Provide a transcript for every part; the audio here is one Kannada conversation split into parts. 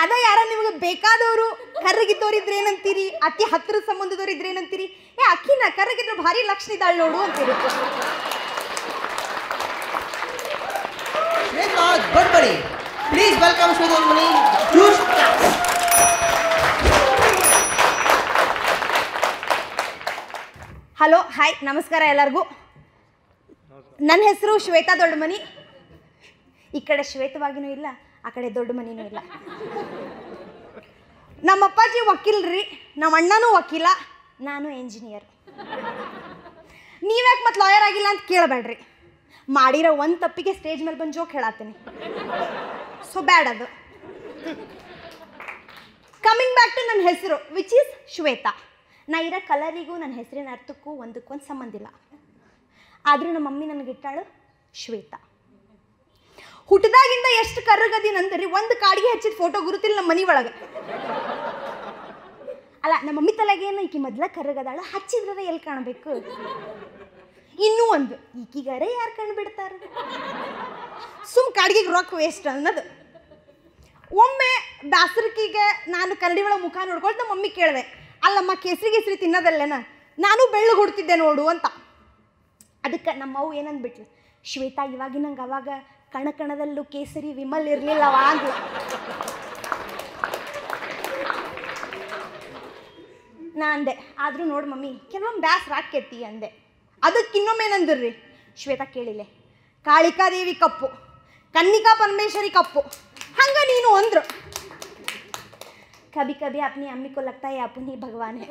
ಅದ ಯಾರ ನಿಮಗೆ ಬೇಕಾದವರು ಕರ್ರಗಿದ್ದವ್ರಿದ್ರೆ ಏನಂತೀರಿ, ಅತಿ ಹತ್ತಿರದ ಸಂಬಂಧದವ್ರು ಇದ್ರೆ ಏನಂತೀರಿ, ಅಕ್ಕಿನ ಕರ್ರಗಿದ್ರೆ ಭಾರಿ ಲಕ್ಷಣ ಇದ್ದಾಳೆ ನೋಡು ಅಂತೀರಿ. Please welcome Shweta. Hello, hi, ನಮಸ್ಕಾರ ಎಲ್ಲರಿಗೂ. ನನ್ನ ಹೆಸರು ಶ್ವೇತಾ ದೊಡ್ಡಮನಿ. ಈ ಕಡೆ ಶ್ವೇತವಾಗಿನೂ ಇಲ್ಲ, ಆ ಕಡೆ ದೊಡ್ಡ ಮನಿನೂ ಇಲ್ಲ. ನಮ್ಮ ಅಪ್ಪಾಜಿ ವಕೀಲ್ರಿ, ನಮ್ಮ ಅಣ್ಣನೂ ವಕೀಲ, ನಾನು ಎಂಜಿನಿಯರ್. ನೀವ್ಯಾಕೆ ಮತ್ತೆ ಲಾಯರ್ ಆಗಿಲ್ಲ ಅಂತ ಕೇಳಬೇಡ್ರಿ. ಮಾಡಿರೋ ಒಂದು ತಪ್ಪಿಗೆ ಸ್ಟೇಜ್ ಮೇಲೆ ಬಂದು ಜೋಕ್ ಹೇಳತ್ತೀನಿ. ಸೊ ಬ್ಯಾಡ್ ಅದು. ಕಮಿಂಗ್ ಬ್ಯಾಕ್ ಟು ನನ್ನ ಹೆಸರು ವಿಚ್ ಈಸ್ ಶ್ವೇತಾ. ನಾ ಇರೋ ಕಲರಿಗೂ ನನ್ನ ಹೆಸರಿನ ಅರ್ಥಕ್ಕೂ ಒಂದಕ್ಕೊಂದು ಸಂಬಂಧ ಇಲ್ಲ. ಆದರೂ ನಮ್ಮ ಮಮ್ಮಿ ನನಗಿಟ್ಟಾಳು ಶ್ವೇತಾ. ಹುಟ್ಟಿದಾಗಿಂದ ಎಷ್ಟು ಕರ್ರಗದಿನಂದ್ರಿ, ಒಂದು ಕಾಡಿಗೆ ಹಚ್ಚಿದ ಫೋಟೋ ಗುರುತಿಲ್ಲ ನಮ್ಮ ಮನೆ ಒಳಗೆ. ಅಲ್ಲ, ನಮ್ಮ ಮಮ್ಮಿ ತಲೆಗೇನು ಈಕಿ ಮೊದಲ ಕರ್ರಗದಾಳ, ಹಚ್ಚಿದ್ರೆ ಎಲ್ಲಿ ಕಾಣಬೇಕು. ಇನ್ನೂ ಒಂದು, ಈಕಿಗಾರೆ ಯಾರು ಕಂಡುಬಿಡ್ತಾರ, ಸುಮ್ ಕಾಡಿಗೆ ರೊಕ್ಕ ವೇಸ್ಟ್ ಅನ್ನೋದು. ಒಮ್ಮೆ ಬ್ಯಾಸರಿಕಿಗೆ ನಾನು ಕನ್ನಡಿ ಒಳಗೆ ಮುಖ ನೋಡ್ಕೊಳ್ತು ನಮ್ಮ ಮಮ್ಮಿ ಕೇಳಿದೆ, ಅಲ್ಲಮ್ಮ ಕೇಸರಿ ತಿನ್ನೋದಲ್ಲೇನ, ನಾನು ಬೆಳ್ಳಗೆ ಹುಡ್ತಿದ್ದೆ ನೋಡು ಅಂತ. ಅದಕ್ಕೆ ನಮ್ಮವ್ವ ಏನಂದ್ಬಿಟ್ಲು, ಶ್ವೇತಾ ಇವಾಗಿನಂಗೆ ಅವಾಗ ಕಣಕಣದಲ್ಲೂ ಕೇಸರಿ ವಿಮಲ್ ಇರಲಿಲ್ಲವ ಅಂದ್ಲು. ನಾ ಅಂದೆ, ಆದರೂ ನೋಡಿ ಮಮ್ಮಿ ಕೆಲವೊಮ್ಮೆ ಬ್ಯಾಸ್ರ ಆಕ್ಕೇತಿ ಅಂದೆ. ಅದಕ್ಕೆ ಇನ್ನೊಮ್ಮೇನಂದ್ರಿ, ಶ್ವೇತಾ ಕೇಳಿಲೆ, ಕಾಳಿಕಾದೇವಿ ಕಪ್ಪು, ಕನ್ನಿಕಾ ಪರಮೇಶ್ವರಿ ಕಪ್ಪು, ಹಂಗ ನೀನು ಅಂದ್ರು. ಕಭಿ ಕಭಿ ಅಪ್ನಿ ಅಮ್ಮಿ ಕೋ ಲಗ್ತಾ ಹೈ ಅಪುನಿ ಭಗವಾನ್ ಹೈ.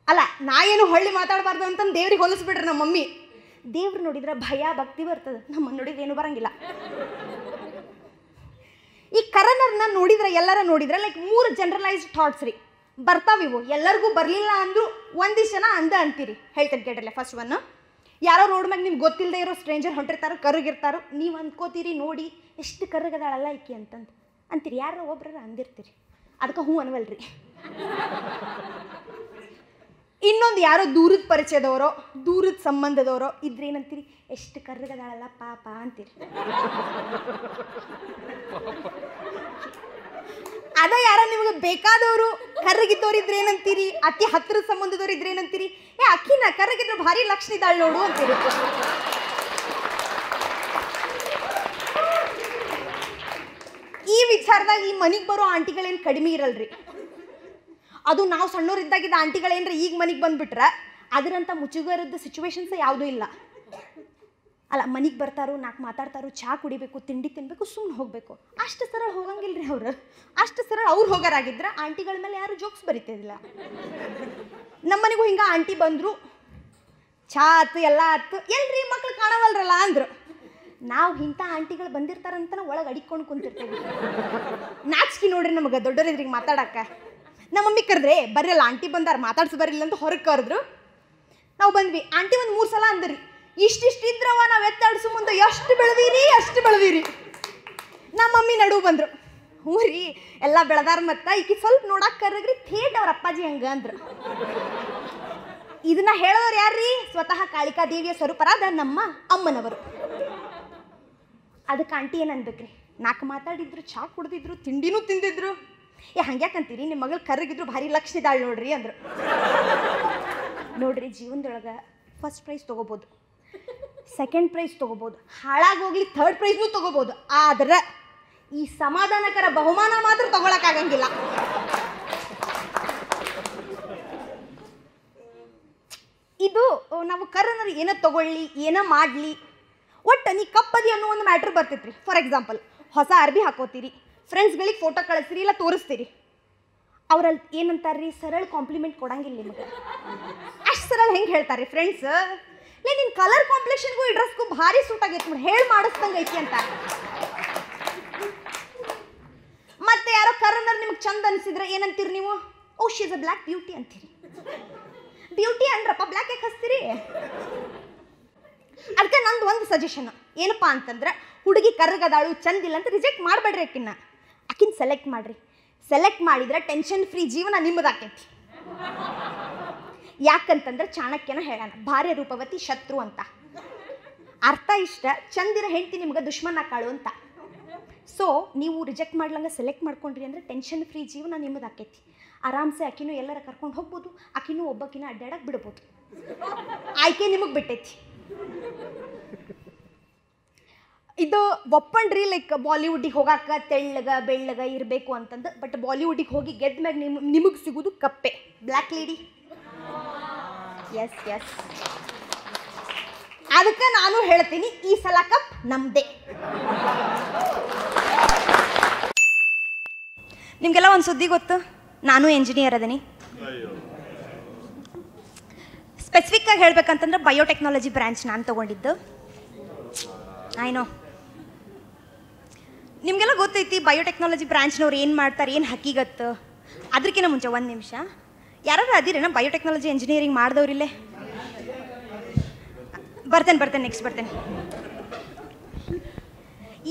ಅಲ್ಲ, ನಾ ಏನು ಹೊಳ್ಳಿ ಮಾತಾಡಬಾರ್ದು ಅಂತಂದು ದೇವ್ರಿಗೆ ಹೋಲಿಸ್ಬಿಟ್ರೆ ನಮ್ಮ ಮಮ್ಮಿ. ದೇವ್ರು ನೋಡಿದ್ರೆ ಭಯ ಭಕ್ತಿ ಬರ್ತದೆ, ನಮ್ಮ ನೋಡಿದ್ರೆ ಏನು ಬರಂಗಿಲ್ಲ. ಈ ಕರನರ್ನ ನೋಡಿದ್ರೆ, ಎಲ್ಲರ ನೋಡಿದ್ರೆ ಲೈಕ್ 3 ಜನರಲೈಸ್ಡ್ ಥಾಟ್ಸ್ ರೀ ಬರ್ತಾವಿವು. ಎಲ್ಲರಿಗೂ ಬರಲಿಲ್ಲ ಅಂದರೂ ಒಂದಿಷ್ಟು ಜನ ಅಂತೀರಿ. ಹೇಳ್ತೇನೆ ಕೇಳ್ರಲ್ಲ. ಫಸ್ಟ್ ಒನ್, ಯಾರೋ ರೋಡ್ ಮ್ಯಾಗ ನಿಮ್ಗೆ ಗೊತ್ತಿಲ್ಲದೆ ಇರೋ ಸ್ಟ್ರೇಂಜರ್ ಹೊಂಟಿರ್ತಾರೋ, ಕರ್ರಗಿರ್ತಾರೋ, ನೀವು ಅಂದ್ಕೋತೀರಿ ನೋಡಿ ಎಷ್ಟು ಕರ್ರಗದಾಳಲ್ಲ ಈಕಿ ಅಂತಂದು ಅಂತೀರಿ. ಯಾರೋ ಒಬ್ರ ಅಂದಿರ್ತೀರಿ, ಅದಕ್ಕೆ ಹ್ಞೂ ಅನ್ವಲ್ರಿ. ಇನ್ನೊಂದು, ಯಾರೋ ದೂರದ ಪರಿಚಯದವರೋ ದೂರದ ಸಂಬಂಧದವರೋ ಇದ್ರೇನಂತೀರಿ, ಎಷ್ಟು ಕರ್ರಗದಾಳಲ್ಲ ಪಾಪ ಅಂತೀರಿ. ಅದ ಯಾರ ನಿಮಗೆ ಬೇಕಾದವರು ಕರ್ರಗಿದ್ದವ್ರು ಇದ್ರೆ ಏನಂತೀರಿ, ಅತಿ ಹತ್ತಿರದ ಸಂಬಂಧದವ್ರು ಇದ್ರೆ ಏನಂತೀರಿ, ಅಕ್ಕಿನ ಕರ್ರಗಿದ್ರೆ ಭಾರಿ ಲಕ್ಷಣ ಇದ್ದಾಳೆ ನೋಡು ಅಂತೀರಿ. ಈ ವಿಚಾರದಾಗ ಈ ಮನೆಗೆ ಬರೋ ಆಂಟಿಗಳೇನು ಕಡಿಮೆ ಇರಲ್ರಿ. ಅದು ನಾವು ಸಣ್ಣವರಿದ್ದಾಗಿದ್ದ ಆಂಟಿಗಳೇನ್ರ ಈಗ ಮನೆಗೆ ಬಂದುಬಿಟ್ರೆ ಅದರಂಥ ಮುಚ್ಚುಗರದ ಸಿಚುವೇಶನ್ಸ್ ಯಾವುದೂ ಇಲ್ಲ. ಅಲ್ಲ, ಮನೆಗೆ ಬರ್ತಾರೋ, ನಾಲ್ಕು ಮಾತಾಡ್ತಾರೋ, ಚಹಾ ಕುಡಿಬೇಕು, ತಿಂಡಿ ತಿನ್ನಬೇಕು, ಸುಮ್ಮನೆ ಹೋಗಬೇಕು. ಅಷ್ಟು ಸರಳ ಹೋಗಂಗಿಲ್ಲ ರೀ ಅವ್ರು. ಅಷ್ಟು ಸರಳ ಅವ್ರು ಹೋಗಾರಾಗಿದ್ರೆ ಆಂಟಿಗಳ ಮೇಲೆ ಯಾರು ಜೋಕ್ಸ್ ಬರೀತಿದ್ದಿಲ್ಲ. ನಮ್ಮ ಮನೆಗೂ ಹಿಂಗೆ ಆಂಟಿ ಬಂದರು, ಚಹಾ ಆಯ್ತು, ಎಲ್ಲ ಆಯ್ತು, ಎಲ್ರಿ ಮಕ್ಳು ಕಾಣವಲ್ರಲ್ಲ ಅಂದರು. ನಾವು ಇಂಥ ಆಂಟಿಗಳು ಬಂದಿರ್ತಾರಂತ ಒಳಗೆ ಅಡಿಕೊಂಡು ಕುಂತಿರ್ತೀವಿ. ನಾಚಿಕೆ ನೋಡ್ರಿ ನಮಗೆ ದೊಡ್ಡವರಿದ್ರಿಗೆ ಮಾತಾಡಕ್ಕೆ. ನಮ್ಮ ಮಮ್ಮಿ ಕರೆದ್ರೆ ಬರಲ್ಲ, ಆಂಟಿ ಬಂದಾರ ಮಾತಾಡ್ಸಿ ಬರಿಲ್ಲ ಅಂತ ಹೊರಗೆ ಕರೆದ್ರು. ನಾವು ಬಂದ್ವಿ. ಆಂಟಿ ಒಂದು 3 ಸಲ ಅಂದ್ರಿ, ಇಷ್ಟಿದ್ರವ ನಾವು ಎತ್ತಾಡ್ಸು ಮುಂದೆ ಎಷ್ಟು ಬೆಳೆದೀರಿ. ನಮ್ಮ ಮಮ್ಮಿ ನಡುವು ಬಂದರು, ಹ್ಞೂ ರೀ ಎಲ್ಲ ಬೆಳೆದಾರ, ಮತ್ತು ಈಕಿ ಸ್ವಲ್ಪ ನೋಡಕ್ಕೆ ಕರ್ರಗ್ರಿ, ಥೇಟ್ ಅವ್ರ ಅಪ್ಪಾಜಿ ಹಂಗೆ ಅಂದ್ರು. ಇದನ್ನ ಹೇಳೋರು ಯಾರ್ರೀ, ಸ್ವತಃ ಕಾಳಿಕಾದೇವಿಯ ಸ್ವರೂಪರಾದ ನಮ್ಮ ಅಮ್ಮನವರು. ಅದಕ್ಕೆ ಆಂಟಿ ಏನು ಅನ್ಬೇಕ್ರಿ, 4 ಮಾತಾಡಿದ್ರು, ಚಹಾ ಕುಡ್ದಿದ್ರು, ತಿಂಡಿನೂ ತಿಂದಿದ್ರು. ಹಂಗ್ಯಾಕಂತೀರಿ, ನಿಮ್ಮ ಮಗಳು ಕರ್ರಗಿದ್ರು ಭಾರಿ ಲಕ್ಷ ಇದ್ದಾಳೆ ನೋಡ್ರಿ ಅಂದರು. ನೋಡ್ರಿ, ಜೀವನದೊಳಗೆ ಫಸ್ಟ್ ಪ್ರೈಸ್ ತೊಗೋಬೋದು, ಸೆಕೆಂಡ್ ಪ್ರೈಸ್ ತೊಗೋಬೋದು, ಹಾಳಾಗೋಗ್ಲಿ 3rd ಪ್ರೈಸ್ನೂ ತೊಗೋಬೋದು. ಆದ್ರೆ ಈ ಸಮಾಧಾನಕರ ಬಹುಮಾನ ಮಾತ್ರ ತೊಗೊಳಕ್ಕಾಗಂಗಿಲ್ಲ. ಇದು ನಾವು ಕರ್ರನರು ಏನೋ ತೊಗೊಳ್ಳಿ, ಏನೋ ಮಾಡಲಿ, ಒಟ್ಟು ನೀ ಕಪ್ಪದಿ ಅನ್ನೋ ಒಂದು ಮ್ಯಾಟ್ರ್ ಬರ್ತೈತ್ರಿ. ಫಾರ್ ಎಕ್ಸಾಂಪಲ್, ಹೊಸ ಅರ್ಬಿ ಹಾಕೋತೀರಿ, ಫ್ರೆಂಡ್ಸ್ಗಳಿಗೆ ಫೋಟೋ ಕಳಿಸ್ತೀರಿ, ಇಲ್ಲ ತೋರಿಸ್ತೀರಿ. ಅವ್ರಲ್ಲಿ ಏನಂತಾರ್ರಿ, ಸರಳ ಕಾಂಪ್ಲಿಮೆಂಟ್ ಕೊಡಂಗಿಲ್ಲ ನಿಮಗೆ. ಅಷ್ಟು ಸರಳ ಹೆಂಗೆ ಹೇಳ್ತಾರೆ ಫ್ರೆಂಡ್ಸ್, ನಿನ್ನ ಕಲರ್ ಕಾಂಪ್ಲೆಕ್ಷನ್ಗೂ ಈ ಡ್ರೆಸ್ಗೂ ಭಾರಿ ಸೂಟ್ ಆಗೈತೆ ನೋಡಿ, ಹೇಳಿ ಮಾಡಿಸ್ದಂಗೆ ಐತಿ ಅಂತ. ಮತ್ತೆ ಯಾರೋ ಕರ್ರನರ್ ನಿಮ್ಗೆ ಚಂದ ಅನಿಸಿದ್ರೆ ಏನಂತೀರಿ ನೀವು, ಓ she is a black beauty ಅಂತೀರಿ. ಬ್ಯೂಟಿ ಅಂದ್ರಪ್ಪ, ಬ್ಲ್ಯಾಕ್ ಯಾಕೆ ಹಚ್ತೀರಿ? ಅದಕ್ಕೆ ನಂದು ಒಂದು ಸಜೆಷನ್ ಏನಪ್ಪ ಅಂತಂದ್ರೆ, ಹುಡುಗಿ ಕರ್ರಗದಾಳು ಚಂದಿಲ್ಲ ಅಂತ ರಿಜೆಕ್ಟ್ ಮಾಡಬೇಡ್ರಿ. ಆಕಿನ ಸೆಲೆಕ್ಟ್ ಮಾಡಿರಿ. ಸೆಲೆಕ್ಟ್ ಮಾಡಿದ್ರೆ ಟೆನ್ಷನ್ ಫ್ರೀ ಜೀವನ ನಿಮ್ಮದಾಕೈತಿ. ಯಾಕಂತಂದ್ರೆ ಚಾಣಕ್ಯನ ಹೇಳೋಣ, ಭಾರ್ಯ ರೂಪವತಿ ಶತ್ರು ಅಂತ. ಅರ್ಥ ಇಷ್ಟ ಚಂದಿರ ಹೆಂಡ್ತಿ ನಿಮ್ಗೆ ದುಶ್ಮನ್ ಆಕಾಳು ಅಂತ. ಸೊ ನೀವು ರಿಜೆಕ್ಟ್ ಮಾಡ್ಲಂಗೆ ಸೆಲೆಕ್ಟ್ ಮಾಡ್ಕೊಂಡ್ರಿ ಅಂದರೆ ಟೆನ್ಷನ್ ಫ್ರೀ ಜೀವನ ನಿಮ್ಮದು ಆಕೈತಿ. ಆರಾಮ್ಸೆ ಆಕಿನೂ ಎಲ್ಲರ ಕರ್ಕೊಂಡು ಹೋಗ್ಬೋದು, ಆಕಿನೂ ಒಬ್ಬಕಿನ ಅಡ್ಡಾಡಕ್ಕೆ ಬಿಡ್ಬೋದು. ಆಯ್ಕೆ ನಿಮಗೆ ಬಿಟ್ಟೈತಿ. ಇದು ಒಪ್ಪಣ್ರಿ, ಲೈಕ್ ಬಾಲಿವುಡ್ಡಿಗೆ ಹೋಗಾಕ ತೆಳ್ಳಗ ಬೆಳ್ಳಗ ಇರಬೇಕು ಅಂತಂದು. ಬಟ್ ಬಾಲಿವುಡ್ಡಿಗೆ ಹೋಗಿ ಗೆದ್ದ ಮ್ಯಾಗ ನಿಮಗೆ ಸಿಗೋದು ಕಪ್ಪೆ, ಬ್ಲ್ಯಾಕ್ ಲೇಡಿ. ಎಸ್ ಎಸ್, ಅದಕ್ಕೆ ನಾನು ಹೇಳ್ತೀನಿ ಈ ಸಲ ಕಪ್ ನಮ್ಮದೇ. ನಿಮಗೆಲ್ಲ ಒಂದು ಸುದ್ದಿ ಗೊತ್ತು, ನಾನು ಎಂಜಿನಿಯರ್ ಅದೀನಿ. ಸ್ಪೆಸಿಫಿಕ್ಕಾಗಿ ಹೇಳ್ಬೇಕಂತಂದ್ರೆ ಬಯೋಟೆಕ್ನಾಲಜಿ ಬ್ರಾಂಚ್ ನಾನು ತೊಗೊಂಡಿದ್ದು. ಆಯ್ನೋ ನಿಮಗೆಲ್ಲ ಗೊತ್ತೈತಿ ಬಯೋಟೆಕ್ನಾಲಜಿ ಬ್ರಾಂಚ್ನವ್ರು ಏನು ಮಾಡ್ತಾರೆ, ಏನು ಹಕ್ಕಿಗತ್ತು. ಅದಕ್ಕಿಂತ ಮುಂಚೆ ಒಂದು ನಿಮಿಷ, ಯಾರು ಅದಿರೇನ ಬಯೋಟೆಕ್ನಾಲಜಿ ಇಂಜಿನಿಯರಿಂಗ್ ಮಾಡಿದವ್ರಿಲ್ಲೇ? ಬರ್ತೇನೆ ನೆಕ್ಸ್ಟ್ ಬರ್ತೇನೆ.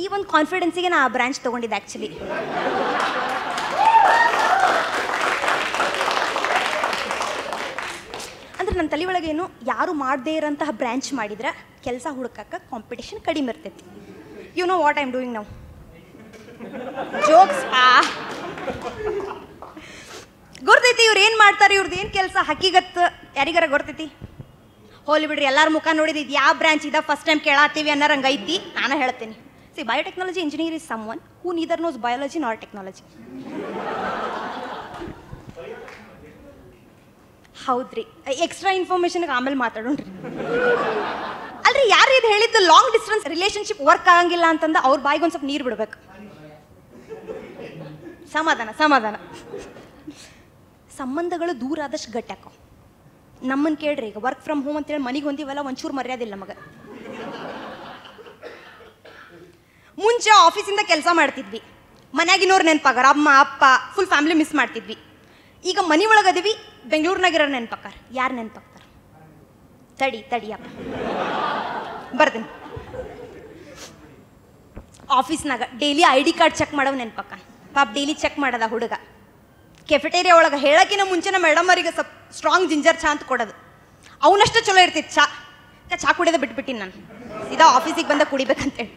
ಈ ಒಂದು ಕಾನ್ಫಿಡೆನ್ಸಿಗೆ ನಾ ಆ ಬ್ರಾಂಚ್ ತೊಗೊಂಡಿದ್ದೆ ಆ್ಯಕ್ಚುಲಿ. ಅಂದ್ರೆ ನನ್ನ ತಲೆ ಒಳಗೇನು, ಯಾರು ಮಾಡದೇ ಇರೋಂತಹ ಬ್ರ್ಯಾಂಚ್ ಮಾಡಿದ್ರೆ ಕೆಲಸ ಹುಡುಕಕ್ಕೆ ಕಾಂಪಿಟೇಷನ್ ಕಡಿಮೆ ಇರ್ತೈತಿ. You know what I am doing now. Jokes. ಗೊತ್ತೈತಿ ಇವ್ರು ಏನು ಮಾಡ್ತಾರೆ, ಇವ್ರದ್ದು ಏನು ಕೆಲಸ ಹಕ್ಕಿಗತ್ತು ಯಾರಿಗಾರ ಗೊತ್ತೈತಿ? ಹೋಲಿ ಬಿಡ್ರಿ, ಎಲ್ಲರ ಮುಖ ನೋಡಿದ್ದು ಯಾವ ಬ್ರಾಂಚ್ ಇದೆ ಫಸ್ಟ್ ಟೈಮ್ ಕೇಳತ್ತೀವಿ ಅನ್ನೋರಂಗೆ ಐತಿ. ನಾನು ಹೇಳ್ತೀನಿ, see biotechnology engineer is someone who neither knows biology not technology. ಹೌದ್ರಿ, ಎಕ್ಸ್ಟ್ರಾ ಇನ್ಫಾರ್ಮೇಷನ್ಗೆ ಆಮೇಲೆ ಮಾತಾಡೋಣ್ರಿ. ಅಲ್ರಿ, ಯಾರು ಇದು ಹೇಳಿದ್ದು ಲಾಂಗ್ ಡಿಸ್ಟೆನ್ಸ್ ರಿಲೇಷನ್ಶಿಪ್ ವರ್ಕ್ ಆಗಂಗಿಲ್ಲ ಅಂತಂದ ಅವ್ರ ಬಾಯಿಗೆ ಒಂದು ಸ್ವಲ್ಪ ನೀರು ಬಿಡ್ಬೇಕು. ಸಮಾಧಾನ. ಸಂಬಂಧಗಳು ದೂರ ಆದಷ್ಟು ಗಟ್ಟಾಕೋ. ನಮ್ಮನ್ನು ಕೇಳ್ರಿ, ಈಗ ವರ್ಕ್ ಫ್ರಮ್ ಹೋಮ್ ಅಂತೇಳಿ ಮನೆಗೆ ಹೊಂದಿವಲ್ಲ, ಒಂಚೂರು ಮರ್ಯಾದಿಲ್ಲ ನಮಗೆ. ಮುಂಚೆ ಆಫೀಸಿಂದ ಕೆಲಸ ಮಾಡ್ತಿದ್ವಿ, ಮನ್ಯಾಗಿನವ್ರು ನೆನಪಾಗಾರ, ಅಮ್ಮ ಅಪ್ಪ ಫುಲ್ ಫ್ಯಾಮಿಲಿ ಮಿಸ್ ಮಾಡ್ತಿದ್ವಿ. ಈಗ ಮನೆ ಒಳಗೆ ಅದೀವಿ, ಬೆಂಗಳೂರಿನಾಗಿರೋ ನೆನಪಾಕಾರ. ಯಾರು ನೆನಪಾಗ್ತಾರ? ತಡಿಯಪ್ಪ ಬರ್ತೀನಿ. ಆಫೀಸ್ನಾಗ ಡೈಲಿ ID ಕಾರ್ಡ್ ಚೆಕ್ ಮಾಡೋ ನೆನಪಾಕ. ಪಾಪ ಡೈಲಿ ಚೆಕ್ ಮಾಡದ ಹುಡುಗ. ಕೆಫೆಟೇರಿಯಾ ಒಳಗೆ ಹೇಳೋಕ್ಕಿಂತ ಮುಂಚೆನ ಮೇಡಮ್ ಅವರಿಗೆ ಸ್ವಲ್ಪ ಸ್ಟ್ರಾಂಗ್ ಜಿಂಜರ್ ಚಾ ಅಂತ ಕೊಡೋದು. ಅವನಷ್ಟು ಚಲೋ ಇರ್ತಿತ್ತು ಚಾ ಕುಡಿಯೋದು ಬಿಟ್ಬಿಟ್ಟಿನಿ ನಾನು. ಸೀದಾ ಆಫೀಸಿಗೆ ಬಂದ ಕುಡಿಬೇಕಂತೇಳಿ.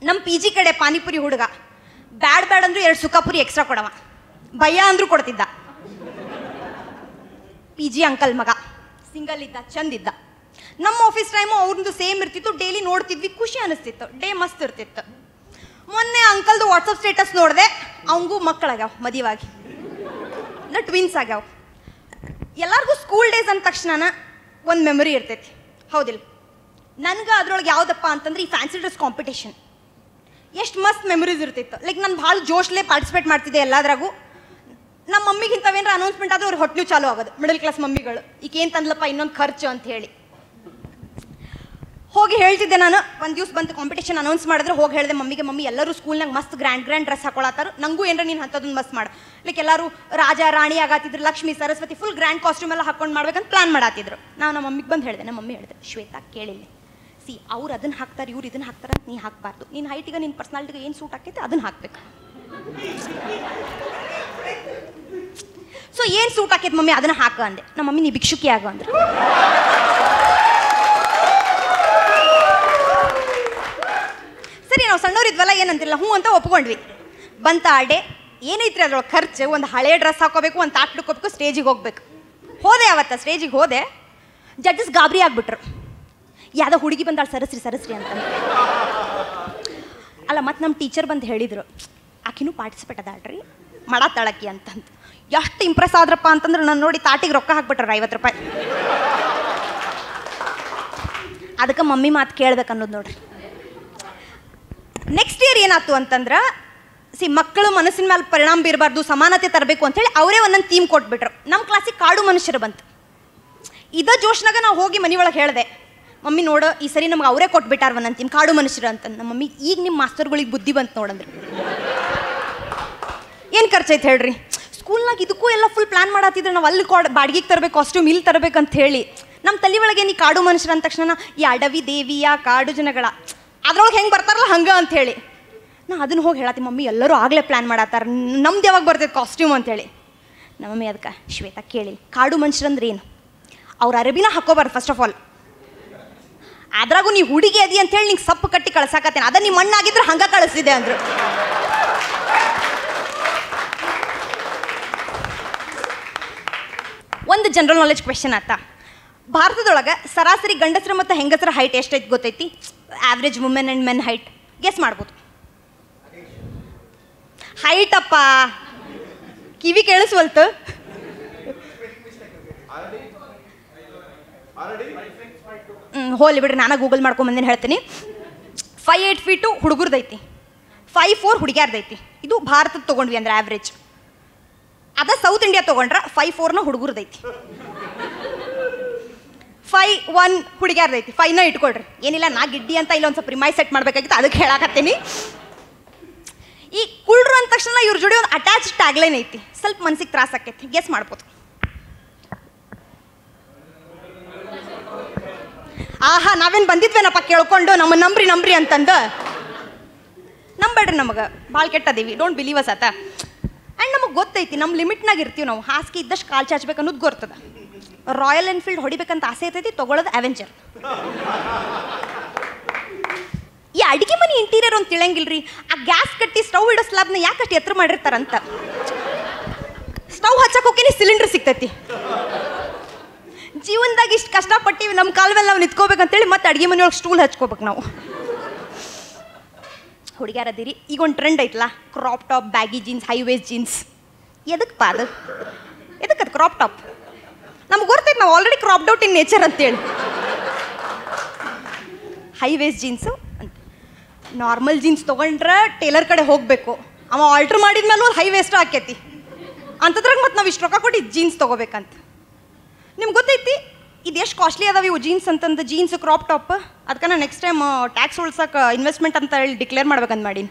ನಮ್ಮ PG ಕಡೆ ಪಾನಿಪುರಿ ಹುಡುಗ ಬ್ಯಾಡ್ ಅಂದ್ರು 2 ಸುಖಾಪುರಿ ಎಕ್ಸ್ಟ್ರಾ ಕೊಡವ. ಭಯ್ಯ ಅಂದ್ರೂ ಕೊಡ್ತಿದ್ದ. PG ಅಂಕಲ್ ಮಗ ಸಿಂಗಲ್ ಇದ್ದ, ಚಂದಿದ್ದ. ನಮ್ಮ ಆಫೀಸ್ ಟೈಮು ಅವ್ರದ್ದು ಸೇಮ್ ಇರ್ತಿತ್ತು, ಡೈಲಿ ನೋಡ್ತಿದ್ವಿ, ಖುಷಿ ಅನಿಸ್ತಿತ್ತು, ಡೇ ಮಸ್ತ್ ಇರ್ತಿತ್ತು. ಮೊನ್ನೆ ಅಂಕಲ್ದು ವಾಟ್ಸಪ್ ಸ್ಟೇಟಸ್ ನೋಡಿದೆ, ಅವಂಗೂ ಮಕ್ಕಳಾಗ್ಯಾವ, ಮದುವಾಗಿ, ಇಲ್ಲ ಟ್ವಿನ್ಸ್ ಆಗ್ಯಾವ. ಎಲ್ಲರಿಗೂ ಸ್ಕೂಲ್ ಡೇಸ್ ಅಂದ ತಕ್ಷಣ ಒಂದು ಮೆಮೊರಿ ಇರ್ತೈತಿ, ಹೌದಿಲ್ಲ? ನನಗೆ ಅದ್ರೊಳಗೆ ಯಾವುದಪ್ಪ ಅಂತಂದ್ರೆ ಈ ಫ್ಯಾನ್ಸಿ ಡ್ರೆಸ್ ಕಾಂಪಿಟೇಷನ್. ಎಷ್ಟು ಮಸ್ತ್ ಮೆಮೊರೀಸ್ ಇರ್ತಿತ್ತು. ಲೈಕ್ ನಾನು ಭಾಳ ಜೋಶ್ಲೇ ಪಾರ್ಟಿಸಿಪೇಟ್ ಮಾಡ್ತಿದ್ದೆ ಎಲ್ಲದ್ರಾಗೂ. ನಮ್ಮ ಮಮ್ಮಿಗೆ ಇಂಥವೇನಾರ ಅನೌನ್ಸ್ಮೆಂಟ್ ಆದ್ರೆ ಅವ್ರು ಹೊಟ್ಟೆ ಚಾಲು ಆಗೋದು, ಮಿಡಲ್ ಕ್ಲಾಸ್ ಮಮ್ಮಿಗಳು. ಈಗ ಏನು ತಂದ್ಲಪ್ಪ ಇನ್ನೊಂದು ಖರ್ಚು ಅಂತ ಹೇಳಿ ಹೋಗಿ ಹೇಳ್ತಿದ್ದೆ ನಾನು. ಒಂದು ದಿವ್ಸ ಬಂತು ಕಾಂಪಿಟೇಷನ್ ಅನೌನ್ಸ್ ಮಾಡಿದ್ರೆ ಹೋಗಿ ಹೇಳಿದೆ ಮಮ್ಮಿಗೆ, ಮಮ್ಮಿ ಎಲ್ಲರೂ ಸ್ಕೂಲ್ನಾಗ ಮಸ್ತ್ ಗ್ರ್ಯಾಂಡ್ ಡ್ರೆಸ್ ಹಾಕೊಳತ್ತಾರು, ನನಗೂ ಏನಾರ ನೀನು ಅಂಥದ್ದೊಂದು ಮಸ್ತ್ ಮಾಡು. ಲೈಕ್ ಎಲ್ಲರೂ ರಾಜ ರಾಣಿ ಆಗತ್ತಿದ್ರು, Lakshmi Saraswati full grand costume ಎಲ್ಲ ಹಾಕೊಂಡು ಮಾಡ್ಬೇಕಂತ ಪ್ಲಾನ್ ಮಾಡತ್ತಿದ್ರು. ನಾವು ನಮ್ಮ ಮಮ್ಮಿಗೆ ಬಂದು ಹೇಳಿದೆ. ನಮ್ಮ ಮಮ್ಮಿ ಹೇಳಿದೆ, ಶ್ವೇತಾ ಕೇಳಿಲ್ಲ, ಸಿ ಅವ್ರು ಅದನ್ನು ಹಾಕ್ತಾರೆ, ಇವ್ರು ಇದನ್ನು ಹಾಕ್ತಾರೆ ಅಂತ ನೀ ಹಾಕಬಾರ್ದು. ನಿನ್ನ ಹೈಟಿಗೆ ನಿನ್ನ ಪರ್ಸ್ನಾಲಿಟಿಗೆ ಏನು ಸೂಟ್ ಆಕೈತೆ ಅದನ್ನು ಹಾಕ್ಬೇಕು. ಸೊ ಏನು ಸೂಟ್ ಆಕೈತೆ ಮಮ್ಮಿ ಅದನ್ನು ಹಾಕ ಅಂದೆ. ನಮ್ಮ ಮಮ್ಮಿ ನೀ ಭಿಕ್ಷುಕಿ ಆಗೋ ಅಂದ್ರೆ. ಸರಿ ನಾವು ಸಣ್ಣವ್ರಿದ್ವಲ್ಲ ಏನಂತಿಲ್ಲ, ಹ್ಞೂ ಅಂತ ಒಪ್ಕೊಂಡ್ವಿ. ಬಂತ ಆ ಡೇ, ಏನೈತ್ರಿ ಅದ್ರೊಳಗೆ ಖರ್ಚು? ಒಂದು ಹಳೆ ಡ್ರೆಸ್ ಹಾಕೋಬೇಕು, ಒಂದು ತಾಟ್ ಹಿಡ್ಕೋಬೇಕು, ಸ್ಟೇಜಿಗೆ ಹೋಗ್ಬೇಕು. ಹೋದೆ ಅವತ್ತ ಸ್ಟೇಜಿಗೆ ಹೋದೆ, ಜಡ್ಜಸ್ ಗಾಬರಿ ಆಗ್ಬಿಟ್ರು. ಯಾವುದೋ ಹುಡುಗಿ ಬಂದಾಳು ಸರಸ್ರಿ ಅಂತ. ಅಲ್ಲ, ಮತ್ತು ನಮ್ಮ ಟೀಚರ್ ಬಂದು ಹೇಳಿದರು, ಆಕಿನೂ ಪಾರ್ಟಿಸಿಪೇಟ್ ಅದಾಳ್ರಿ ಮಾಡತ್ತಾಳಕ್ಕಿ ಅಂತಂತ. ಎಷ್ಟು ಇಂಪ್ರೆಸ್ ಆದ್ರಪ್ಪ ಅಂತಂದ್ರೆ ನಾನು ನೋಡಿ ತಾಟಿಗೆ ರೊಕ್ಕ ಹಾಕ್ಬಿಟ್ರ 50 ರೂಪಾಯಿ. ಅದಕ್ಕೆ ಮಮ್ಮಿ ಮಾತು ಕೇಳ್ಬೇಕು ಅನ್ನೋದು ನೋಡ್ರಿ. ನೆಕ್ಸ್ಟ್ ಇಯರ್ ಏನಾಯ್ತು ಅಂತಂದ್ರೆ, ಮಕ್ಕಳು ಮನಸ್ಸಿನ ಮೇಲೆ ಪರಿಣಾಮ ಬೀರಬಾರ್ದು, ಸಮಾನತೆ ತರಬೇಕು ಅಂತೇಳಿ ಅವರೇ ಒಂದೊಂದು ಥೀಮ್ ಕೊಟ್ಬಿಟ್ರು. ನಮ್ಮ ಕ್ಲಾಸಿಗೆ ಕಾಡು ಮನುಷ್ಯರು ಬಂತು. ಇದ ಜೋಶ್ನಾಗ ನಾವು ಹೋಗಿ ಮನೆ ಒಳಗೆ ಹೇಳಿದೆ, ಮಮ್ಮಿ ನೋಡು ಈ ಸರಿ ನಮ್ಗೆ ಅವರೇ ಕೊಟ್ಬಿಟ್ಟಾರ ಒಂದೊಂದು ಥೀಮ್ ಕಾಡು ಮನುಷ್ಯರು ಅಂತ. ನಮ್ಮ ಮಮ್ಮಿ, ಈಗ ನಿಮ್ಮ ಮಾಸ್ತರ್ಗಳಿಗೆ ಬುದ್ಧಿ ಬಂತು ನೋಡಂದ್ರೆ. ಏನು ಖರ್ಚೈತೆ ಹೇಳ್ರಿ? ಸ್ಕೂಲ್ನಾಗ ಇದಕ್ಕೂ ಎಲ್ಲ ಫುಲ್ ಪ್ಲಾನ್ ಮಾಡತ್ತಿದ್ರೆ ನಾವು ಅಲ್ಲಿ ಬಾಡಿಗೆಗೆ ತರಬೇಕು, ಕಾಸ್ಟ್ಯೂಮ್ ಇಲ್ಲಿ ತರಬೇಕು ಅಂತ ಹೇಳಿ. ನಮ್ಮ ತಲೆ ಒಳಗೆ ನೀ ಕಾಡು ಮನುಷ್ಯರು ಅಂದ ತಕ್ಷಣ ಈ ಅಡವಿ ದೇವಿಯ ಕಾಡು ಜನಗಳ ಅದ್ರೊಳಗೆ ಹೆಂಗೆ ಬರ್ತಾರಲ್ಲ ಹಂಗೆ ಅಂಥೇಳಿ ನಾ ಅದನ್ನು ಹೋಗಿ ಹೇಳತ್ತಿ. ಮಮ್ಮಿ ಎಲ್ಲರೂ ಆಗಲೇ ಪ್ಲ್ಯಾನ್ ಮಾಡತ್ತಾರ, ನಮ್ದು ಯಾವಾಗ ಬರ್ತೈತೆ ಕಾಸ್ಟ್ಯೂಮ್ ಅಂತೇಳಿ. ನಮ್ಮ ಮಮ್ಮಿ ಅದಕ್ಕೆ, ಶ್ವೇತಾ ಕೇಳಿ, ಕಾಡು ಮನುಷ್ಯರಂದ್ರೆ ಏನು? ಅವ್ರು ಅರಬಿನ ಹಾಕೋಬಾರ್ದು ಫಸ್ಟ್ ಆಫ್ ಆಲ್. ಅದ್ರಾಗೂ ನೀ ಹುಡುಗಿ ಅದಿ ಅಂತೇಳಿ ನಿಂಗೆ ಸಪ್ಪು ಕಟ್ಟಿ ಕಳ್ಸಾಕತ್ತೇನೆ, ಅದ ನಿಮ್ಮ ಮಣ್ಣಾಗಿದ್ರೆ ಹಂಗೆ ಕಳಿಸಿದೆ ಅಂದ್ರು. ಒಂದು ಜನರಲ್ ನಾಲೆಜ್ ಕ್ವೆಶನ್ ಆತ. ಭಾರತದೊಳಗೆ ಸರಾಸರಿ ಗಂಡಸರ ಮತ್ತು ಹೆಂಗಸರ ಹೈಟ್ ಎಷ್ಟೈತಿ ಗೊತ್ತೈತಿ? Average women and men height guess ಮಾಡ್ಬೋದು. ಹೈಟ್ ಅಪ್ಪ, ಕಿವಿ ಕೇಳಿಸ್ವಲ್ತು. ಹೋಲಿ ಬಿಡ್ರಿ, ನಾನು ಗೂಗಲ್ ಮಾಡ್ಕೊಂಬಂದೇನು ಹೇಳ್ತೀನಿ. 5'8" ಫೀಟು ಹುಡುಗರ್ದೈತಿ, 5'4" ಹುಡುಗ್ಯಾರ್ದೈತಿ. ಇದು ಭಾರತದ ತೊಗೊಂಡ್ವಿ ಅಂದ್ರೆ ಆವ್ರೇಜ್. ಅದ ಸೌತ್ ಇಂಡಿಯಾ ತೊಗೊಂಡ್ರೆ 5'4" ಹುಡುಗರ್ದೈತಿ, 5'1" ಹುಡುಗ್ಯಾರ್ದೈತಿ. 5ನ ಇಟ್ಕೊಳ್ರಿ, ಏನಿಲ್ಲ ನಾ ಗಿಡ್ಡಿ ಅಂತ ಇಲ್ಲ ಒಂದು ಸ್ವಲ್ಪ ರಿಮೈಸ್ ಸೆಟ್ ಮಾಡ್ಬೇಕಾಗಿತ್ತು, ಅದಕ್ಕೆ ಹೇಳಾಕತ್ತೀನಿ. ಈ ಕುಳ್ರು ಅಂದ ತಕ್ಷಣ ಇವ್ರ ಜೋಡಿ ಒಂದು ಅಟ್ಯಾಚ್ ಟ್ಯಾಗ್ಲೈನ್ ಐತಿ, ಸ್ವಲ್ಪ ಮನ್ಸಿಗೆ ತ್ರಾಸ ಆಕೈತಿ. ಗೆಸ್ ಮಾಡ್ಬೋದು. ಆಹಾ, ನಾವೇನು ಬಂದಿದ್ವೇನಪ್ಪ ಕೇಳ್ಕೊಂಡು ನಮ್ಮ ನಂಬ್ರಿ ಅಂತಂದು. ನಂಬೇಡ್ರಿ, ನಮಗೆ ಭಾಳ ಕೆಟ್ಟದೀವಿ, ಡೋಂಟ್ ಬಿಲೀವ್ ಅಸ್ ಆತ. ಆ್ಯಂಡ್ ನಮಗೆ ಗೊತ್ತೈತಿ ನಮ್ಮ ಲಿಮಿಟ್ನಾಗ ಇರ್ತೀವಿ ನಾವು. ಹಾಸಿಗೆ ಇದ್ದಷ್ಟು ಕಾಲು ಚಾಚ್ಬೇಕು ಅನ್ನೋದು ಗೊತ್ತದ. ರಾಯಲ್ ಎನ್ಫೀಲ್ಡ್ ಹೊಡಿಬೇಕಂತ ಆಸೆ ಇರ್ತೈತಿ, ತೊಗೊಳ್ಳೋದು ಅವೆಂಜರ್. ಈ ಅಡುಗೆ ಮನೆ ಇಂಟೀರಿಯರ್ ಒಂದು ತಿಳಿಯಂಗಿಲ್ರಿ. ಆ ಗ್ಯಾಸ್ ಕಟ್ಟಿ ಸ್ಟವ್ ಇಡೋ ಸ್ಲಾಬ್ನ ಯಾಕಷ್ಟು ಎತ್ತರ ಮಾಡಿರ್ತಾರಂತ. ಸ್ಟವ್ ಹಚ್ಚಕ್ಕೆ ಹೋಗಿ ಸಿಲಿಂಡರ್ ಸಿಗ್ತೈತಿ. ಜೀವನದಾಗ ಇಷ್ಟು ಕಷ್ಟಪಟ್ಟಿವಿ, ನಮ್ಮ ಕಾಲ ಮೇಲೆ ನಾವು ನಿಂತ್ಕೋಬೇಕಂತೇಳಿ ಮತ್ತೆ ಅಡುಗೆ ಮನೆಯೊಳಗೆ ಸ್ಟೂಲ್ ಹಚ್ಕೋಬೇಕು ನಾವು. ಹುಡುಗ್ಯಾರದಿರಿ, ಈಗ ಒಂದು ಟ್ರೆಂಡ್ ಐತಲ್ಲ, crop top, baggy jeans, high waste jeans. ಎದಕ್ಕೆ ಅದು ಕ್ರಾಪ್ ಟಾಪ್? ನಮ್ಗೆ ಗೊತ್ತೈತೆ, ನಾವು already cropped out in nature ಅಂತೇಳಿ. ಹೈ ವೇಸ್ಟ್ ಜೀನ್ಸು ಅಂತ. ನಾರ್ಮಲ್ ಜೀನ್ಸ್ ತೊಗೊಂಡ್ರೆ ಟೇಲರ್ ಕಡೆ ಹೋಗಬೇಕು, ಅವ ಆಲ್ಟ್ರ್ ಮಾಡಿದ್ಮೇಲೆ ಒಂದು ಹೈ ವೇಸ್ಟ್ ಆಕೈತಿ. ಅಂಥದ್ರಾಗ ಮತ್ತು ನಾವು ಇಷ್ಟು ರೊಕ್ಕ ಕೊಟ್ಟು ಜೀನ್ಸ್ ತೊಗೋಬೇಕಂತ. ನಿಮ್ಗೆ ಗೊತ್ತೈತಿ ಇದು ಎಷ್ಟು ಕಾಸ್ಟ್ಲಿ ಅದಾವ ಇವು ಜೀನ್ಸ್ ಅಂತಂದು, ಜೀನ್ಸ್ ಕ್ರಾಪ್ ಟಾಪ್. ಅದಕ್ಕೆ ನಾನು ನೆಕ್ಸ್ಟ್ ಟೈಮ್ ಟ್ಯಾಕ್ಸ್ ಉಳ್ಸಕ್ಕೆ ಇನ್ವೆಸ್ಟ್ಮೆಂಟ್ ಅಂತ ಹೇಳಿ ಡಿಕ್ಲೇರ್ ಮಾಡ್ಬೇಕಂತ ಮಾಡೀನಿ.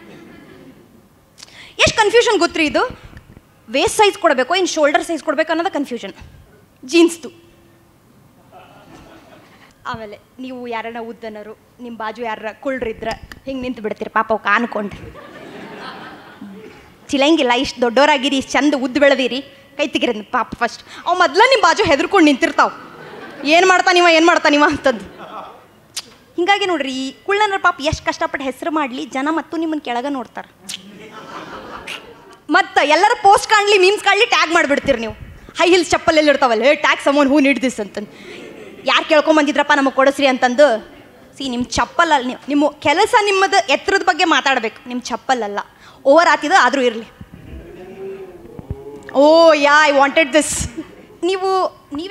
ಎಷ್ಟು ಕನ್ಫ್ಯೂಷನ್ ಗೊತ್ತ್ರಿ ಇದು. ವೇಸ್ಟ್ ಸೈಜ್ ಕೊಡಬೇಕು ಇನ್ನು ಶೋಲ್ಡರ್ ಸೈಜ್ ಕೊಡ್ಬೇಕು ಅನ್ನೋದು ಕನ್ಫ್ಯೂಷನ್ ಜೀನ್ಸ್ದು. ಆಮೇಲೆ ನೀವು ಯಾರನ್ನ ಉದ್ದನರು ನಿಮ್ಮ ಬಾಜು ಯಾರ ಕುಳ್ರಿದ್ರೆ ಹಿಂಗೆ ನಿಂತು ಬಿಡ್ತೀರಿ ಪಾಪ ಅವು ಕಾನ್ಕೊಂಡು. ಚಿಲಂಗಿಲ್ಲ, ಇಷ್ಟು ದೊಡ್ಡವರಾಗಿರಿ, ಇಷ್ಟು ಚಂದ ಉದ್ದು ಬೆಳೆದಿರಿ, ಕೈ ತೆಗಿರಿ ಪಾಪ ಫಸ್ಟ್. ಅವು ಮೊದಲ ನಿಮ್ಮ ಬಾಜು ಹೆದರ್ಕೊಂಡು ನಿಂತಿರ್ತಾವೆ, ಏನು ಮಾಡ್ತಾನಿವ ಅಂತಂದು. ಹೀಗಾಗಿ ನೋಡ್ರಿ, ಈ ಕುಳ್ಳನರ ಪಾಪ ಎಷ್ಟು ಕಷ್ಟಪಟ್ಟು ಹೆಸರು ಮಾಡಲಿ, ಜನ ಮತ್ತು ನಿಮ್ಮನ್ನು ಕೆಳಗೆ ನೋಡ್ತಾರೆ. ಮತ್ತು ಎಲ್ಲರ ಪೋಸ್ಟ್ ಕಾಣಲಿ, ಮೀಮ್ಸ್ ಕಾಣಲಿ, ಟ್ಯಾಗ್ ಮಾಡಿಬಿಡ್ತೀರಿ ನೀವು. ಹೈ ಹಿಲ್ಸ್ ಚಪ್ಪಲೆಲ್ಲಿ ಇರ್ತಾವಲ್ಲ, ಟ್ಯಾಗ್ ಸಮೋನ್ ಹೂ ನೀಡ್ ದಿಸ್ ಅಂತಂದು. ಯಾರು ಕೇಳ್ಕೊಂಬಂದಿದ್ರಪ್ಪ ನಮಗೆ ಕೊಡಿಸ್ರಿ ಅಂತಂದು. ನಿಮ್ಮ ಚಪ್ಪಲಲ್ಲ, ನಿಮ್ಮ ಕೆಲಸ ನಿಮ್ಮದು ಎತ್ತರದ ಬಗ್ಗೆ ಮಾತಾಡಬೇಕು, ನಿಮ್ಮ ಚಪ್ಪಲಲ್ಲ. ಓವರ್ ಆತಿದ ಆದರೂ ಇರಲಿ. ಓ ಯಾ, ಐ ವಾಂಟೆಡ್ ದಿಸ್. ನೀವು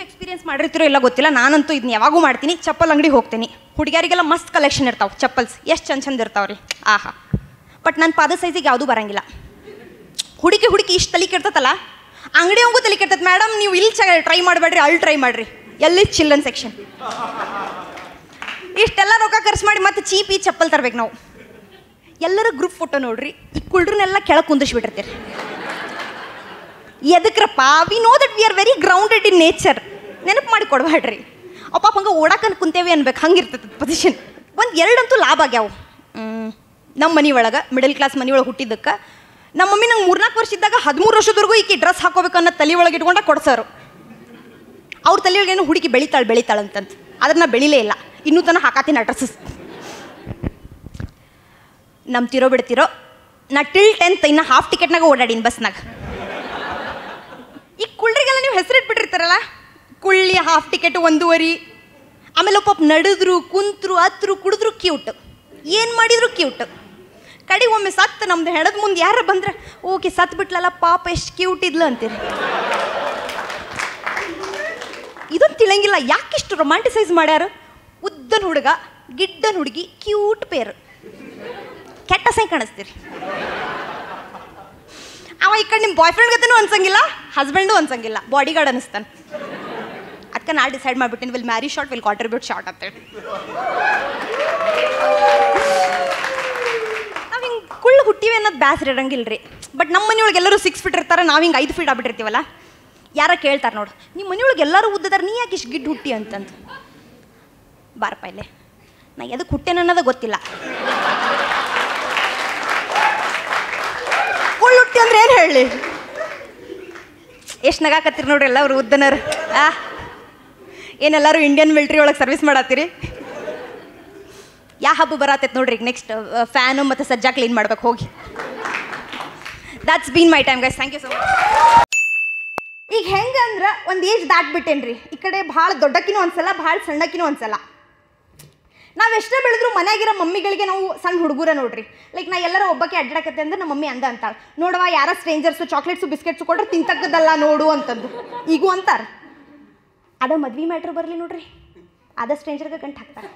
ಎಕ್ಸ್ಪೀರಿಯನ್ಸ್ ಮಾಡಿರ್ತೀರೋ ಇಲ್ಲ ಗೊತ್ತಿಲ್ಲ, ನಾನಂತೂ ಇದನ್ನ ಯಾವಾಗೂ ಮಾಡ್ತೀನಿ. ಚಪ್ಪಲ್ ಅಂಗಡಿಗೆ ಹೋಗ್ತೀನಿ, ಹುಡುಗಿಯರಿಗೆಲ್ಲ ಮಸ್ತ್ ಕಲೆಕ್ಷನ್ ಇರ್ತಾವೆ ಚಪ್ಪಲ್ಸ್, ಎಷ್ಟು ಚಂದ ಇರ್ತಾವೆ ರೀ. ಆಹಾ, ಬಟ್ ನನ್ನ ಪಾದ ಸೈಜಿಗೆ ಯಾವುದೂ ಬರೋಂಗಿಲ್ಲ. ಹುಡುಕಿ ಇಷ್ಟು ತಲೆ ಕೆಡ್ತತ್ತಲ್ಲ, ಅಂಗಡಿ ಹೋಗು ತಲೆ ಕೆಡ್ತೈತೆ. ಮೇಡಮ್ ನೀವು ಇಲ್ಲಿ ಟ್ರೈ ಮಾಡಬೇಡ್ರಿ, ಅಲ್ಲಿ ಟ್ರೈ ಮಾಡಿರಿ, ಎಲ್ಲಿ ಚಿಲ್ಲನ್ ಸೆಕ್ಷನ್. ಇಷ್ಟೆಲ್ಲ ರೊಕ್ಕ ಖರ್ಚು ಮಾಡಿ ಮತ್ತೆ ಚೀಪ್ ಈ ಚಪ್ಪಲ್ ತರ್ಬೇಕು ನಾವು. ಎಲ್ಲರ ಗ್ರೂಪ್ ಫೋಟೋ ನೋಡ್ರಿ, ಈ ಕುಳ್ರನ್ನೆಲ್ಲ ಕೆಳಗೆ ಕುಂದಿಸ್ಬಿಟ್ಟಿರ್ತೀರಿ. ಎದಕ್ರಪ್ಪ? We know that we are very grounded in nature. ನೆನಪು ಮಾಡಿ ಕೊಡಬೇಡ್ರಿ. ಅಪ್ಪ ಹಂಗೆ ಓಡಾಕನ್ ಕುಂತೇವೆ ಅನ್ಬೇಕು, ಹಂಗಿರ್ತೈತೆ ಪೊಸಿಷನ್. ಒಂದು ಎರಡಂತೂ ಲಾಭ ಆಗ್ಯಾವು. ನಮ್ಮ ಮನೆ ಒಳಗೆ, ಮಿಡಲ್ ಕ್ಲಾಸ್ ಮನೆ ಒಳಗೆ ಹುಟ್ಟಿದ್ದಕ್ಕೆ ನಮ್ಮ ಮಮ್ಮಿ ನಂಗೆ 3-4 ವರ್ಷ ಇದ್ದಾಗ 13 ವರ್ಷದವರೆಗೂ ಈಕಿ ಡ್ರೆಸ್ ಹಾಕೋಬೇಕು ಅನ್ನೋ ತಲೆ ಒಳಗೆ ಇಟ್ಕೊಂಡ ಕೊಡ್ಸೋರು. ಅವ್ರ ತಲೆ ಒಳಗೆ ಏನು ಹುಡುಗಿ ಬೆಳಿತಾಳಂತಂತ. ಆದ್ರೆ ನಾ ಬೆಳಿಲೇ ಇಲ್ಲ, ಇನ್ನೂ ತನಕ ಹಾಕಾತೀನಿ ಆ ಡ್ರೆಸ್ಸಸ್. ನಂಬ್ತಿರೋ ಬಿಡ್ತಿರೋ, ನಾ ಟಿಲ್ 10th ಇನ್ನು ಹಾಫ್ ಟಿಕೆಟ್ನಾಗ ಓಡಾಡೀನಿ ಬಸ್ನಾಗ. ಈ ಕುಳ್ಳಿಗೆಲ್ಲ ನೀವು ಹೆಸರಿಟ್ಬಿಟ್ಟಿರ್ತಾರಲ್ಲ, ಕುಳ್ಳಿ ಹಾಫ್ ಟಿಕೆಟ್ 1.5. ಆಮೇಲೆ ಪಾಪ ನಡೆದ್ರು, ಕುಂತ್ರು, ಹತ್ರು, ಕುಡಿದ್ರು ಕ್ಯೂಟ್, ಏನು ಮಾಡಿದ್ರು ಕ್ಯೂಟ್. ಕಡೆಗೆ ಒಮ್ಮೆ ಸತ್ತು ನಮ್ದು ಹೆಣದ ಮುಂದೆ ಯಾರು ಬಂದ್ರೆ, ಓಕೆ ಸತ್ತು ಬಿಟ್ಲಲ್ಲ ಪಾಪ ಎಷ್ಟು ಕ್ಯೂಟ್ ಇದ್ಲು ಅಂತೀರಿ. ಇದೊಂದು ತಿಳಂಗಿಲ್ಲ, ಯಾಕಿಷ್ಟು ರೊಮ್ಯಾಂಟಿಸೈಸ್ ಮಾಡ್ಯಾರು. ಉದ್ದನ ಹುಡುಗ, ಗಿಡ್ಡನ ಹುಡುಗಿ, ಕ್ಯೂಟ್ ಪೇರ್, ಕೆಟ್ಟ ಸೈ ಕಾಣಿಸ್ತೀರಿ. ಅವ ಈ ಕಡೆ ನಿಮ್ಮ ಬಾಯ್ ಫ್ರೆಂಡ್ ಗತೆನೂ ಅನ್ಸಂಗಿಲ್ಲ, ಹಸ್ಬೆಂಡು ಅನ್ಸಂಗಿಲ್ಲ, ಬಾಡಿ ಗಾರ್ಡ್ ಅನಿಸ್ತಾನೆ. ಅದಕ್ಕೆ ನಾ ಡಿಸೈಡ್ ಮಾಡಿಬಿಟ್ಟಿನಿ, will marry short, will contribute short ಅಂತೇಳಿ. ನಾವು ಹಿಂಗೆ ಕುಳ್ಳು ಹುಟ್ಟಿವಿ ಅನ್ನೋದು ಬ್ಯಾಸ್ರಿ ಇರಂಗಿಲ್ಲ ರೀ. ಬಟ್ ನಮ್ಮ ಮನೆಯೊಳಗೆ ಎಲ್ಲರೂ 6 ಫೀಟ್ ಇರ್ತಾರೆ, ನಾವು ಹಿಂಗೆ 5 ಫೀಟ್ ಆಗ್ಬಿಟ್ಟಿರ್ತೀವಲ್ಲ. ಯಾರ ಕೇಳ್ತಾರೆ ನೋಡು, ನಿಮ್ಮ ಮನೆಯೊಳಗೆ ಎಲ್ಲರೂ ಉದ್ದದಾರೆ, ನೀ ಯಾಕೆ ಇಷ್ಟು ಗಿಡ್ಡು ಹುಟ್ಟಿ ಅಂತಂದು. ಬಾರಪ್ಪ ಇಲ್ಲೇ, ನಾ ಎದಕ್ಕೆ ಹುಟ್ಟೇನ ಅನ್ನೋದು ಗೊತ್ತಿಲ್ಲ. ಕುಳ್ಳು ಹುಟ್ಟಿ ಅಂದ್ರೆ ಏನು ಹೇಳಿ, ಎಷ್ಟು ನಗಾಕತ್ತೀರಿ ನೋಡ್ರಿ ಎಲ್ಲ ಅವ್ರು ಉದ್ದನರು. ಏನೆಲ್ಲರೂ ಇಂಡಿಯನ್ ಮಿಲ್ಟ್ರಿ ಒಳಗೆ ಸರ್ವಿಸ್ ಮಾಡತ್ತೀರಿ. ಯಾವ ಹಬ್ಬ ಬರತ್ತೈತೆ ನೋಡ್ರಿ ಈಗ ನೆಕ್ಸ್ಟ್ ಫ್ಯಾನು ಮತ್ತು ಸಜ್ಜಾ ಕ್ಲೀನ್ ಮಾಡ್ಬೇಕು ಹೋಗಿ. That's been my time guys, thank you so much. ಈಗ ಹೆಂಗಂದ್ರೆ ಒಂದು ಏಜ್ ದಾಟ್ಬಿಟ್ಟೇನ್ರಿ, ಈ ಕಡೆ ಭಾಳ ದೊಡ್ಡಕ್ಕಿನೂ ಅನ್ಸಲ್ಲ, ಭಾಳ ಸಣ್ಣಕ್ಕಿನೂ ಅನ್ಸಲ್ಲ. ನಾವು ಎಷ್ಟೇ ಬೆಳೆದ್ರು ಮನೆಯಾಗಿರೋ ಮಮ್ಮಿಗಳಿಗೆ ನಾವು ಸಣ್ಣ ಹುಡುಗರ ನೋಡ್ರಿ. ಲೈಕ್ ನಾ ಎಲ್ಲರೂ ಒಬ್ಬಕ್ಕೆ ಅಡ್ಡಾಡಕತ್ತೆ ಅಂದ್ರೆ ನಮ್ಮ ಮಮ್ಮಿ ಅಂತಾಳೆ, ನೋಡುವ ಯಾರ ಸ್ಟ್ರೇಂಜರ್ಸು ಚಾಕ್ಲೇಟ್ಸು ಬಿಸ್ಕೆಟ್ಸು ಕೊಟ್ರೆ ತಿಂತಕ್ಕದಲ್ಲ ನೋಡು ಅಂತಂದು ಈಗೂ ಅಂತಾರೆ. ಅದ ಮದ್ವೆ ಮ್ಯಾಟ್ರ್ ಬರಲಿ ನೋಡ್ರಿ, ಅದ ಸ್ಟ್ರೇಂಜರ್ಗೆ ಗಂಟು ಹಾಕ್ತಾರೆ.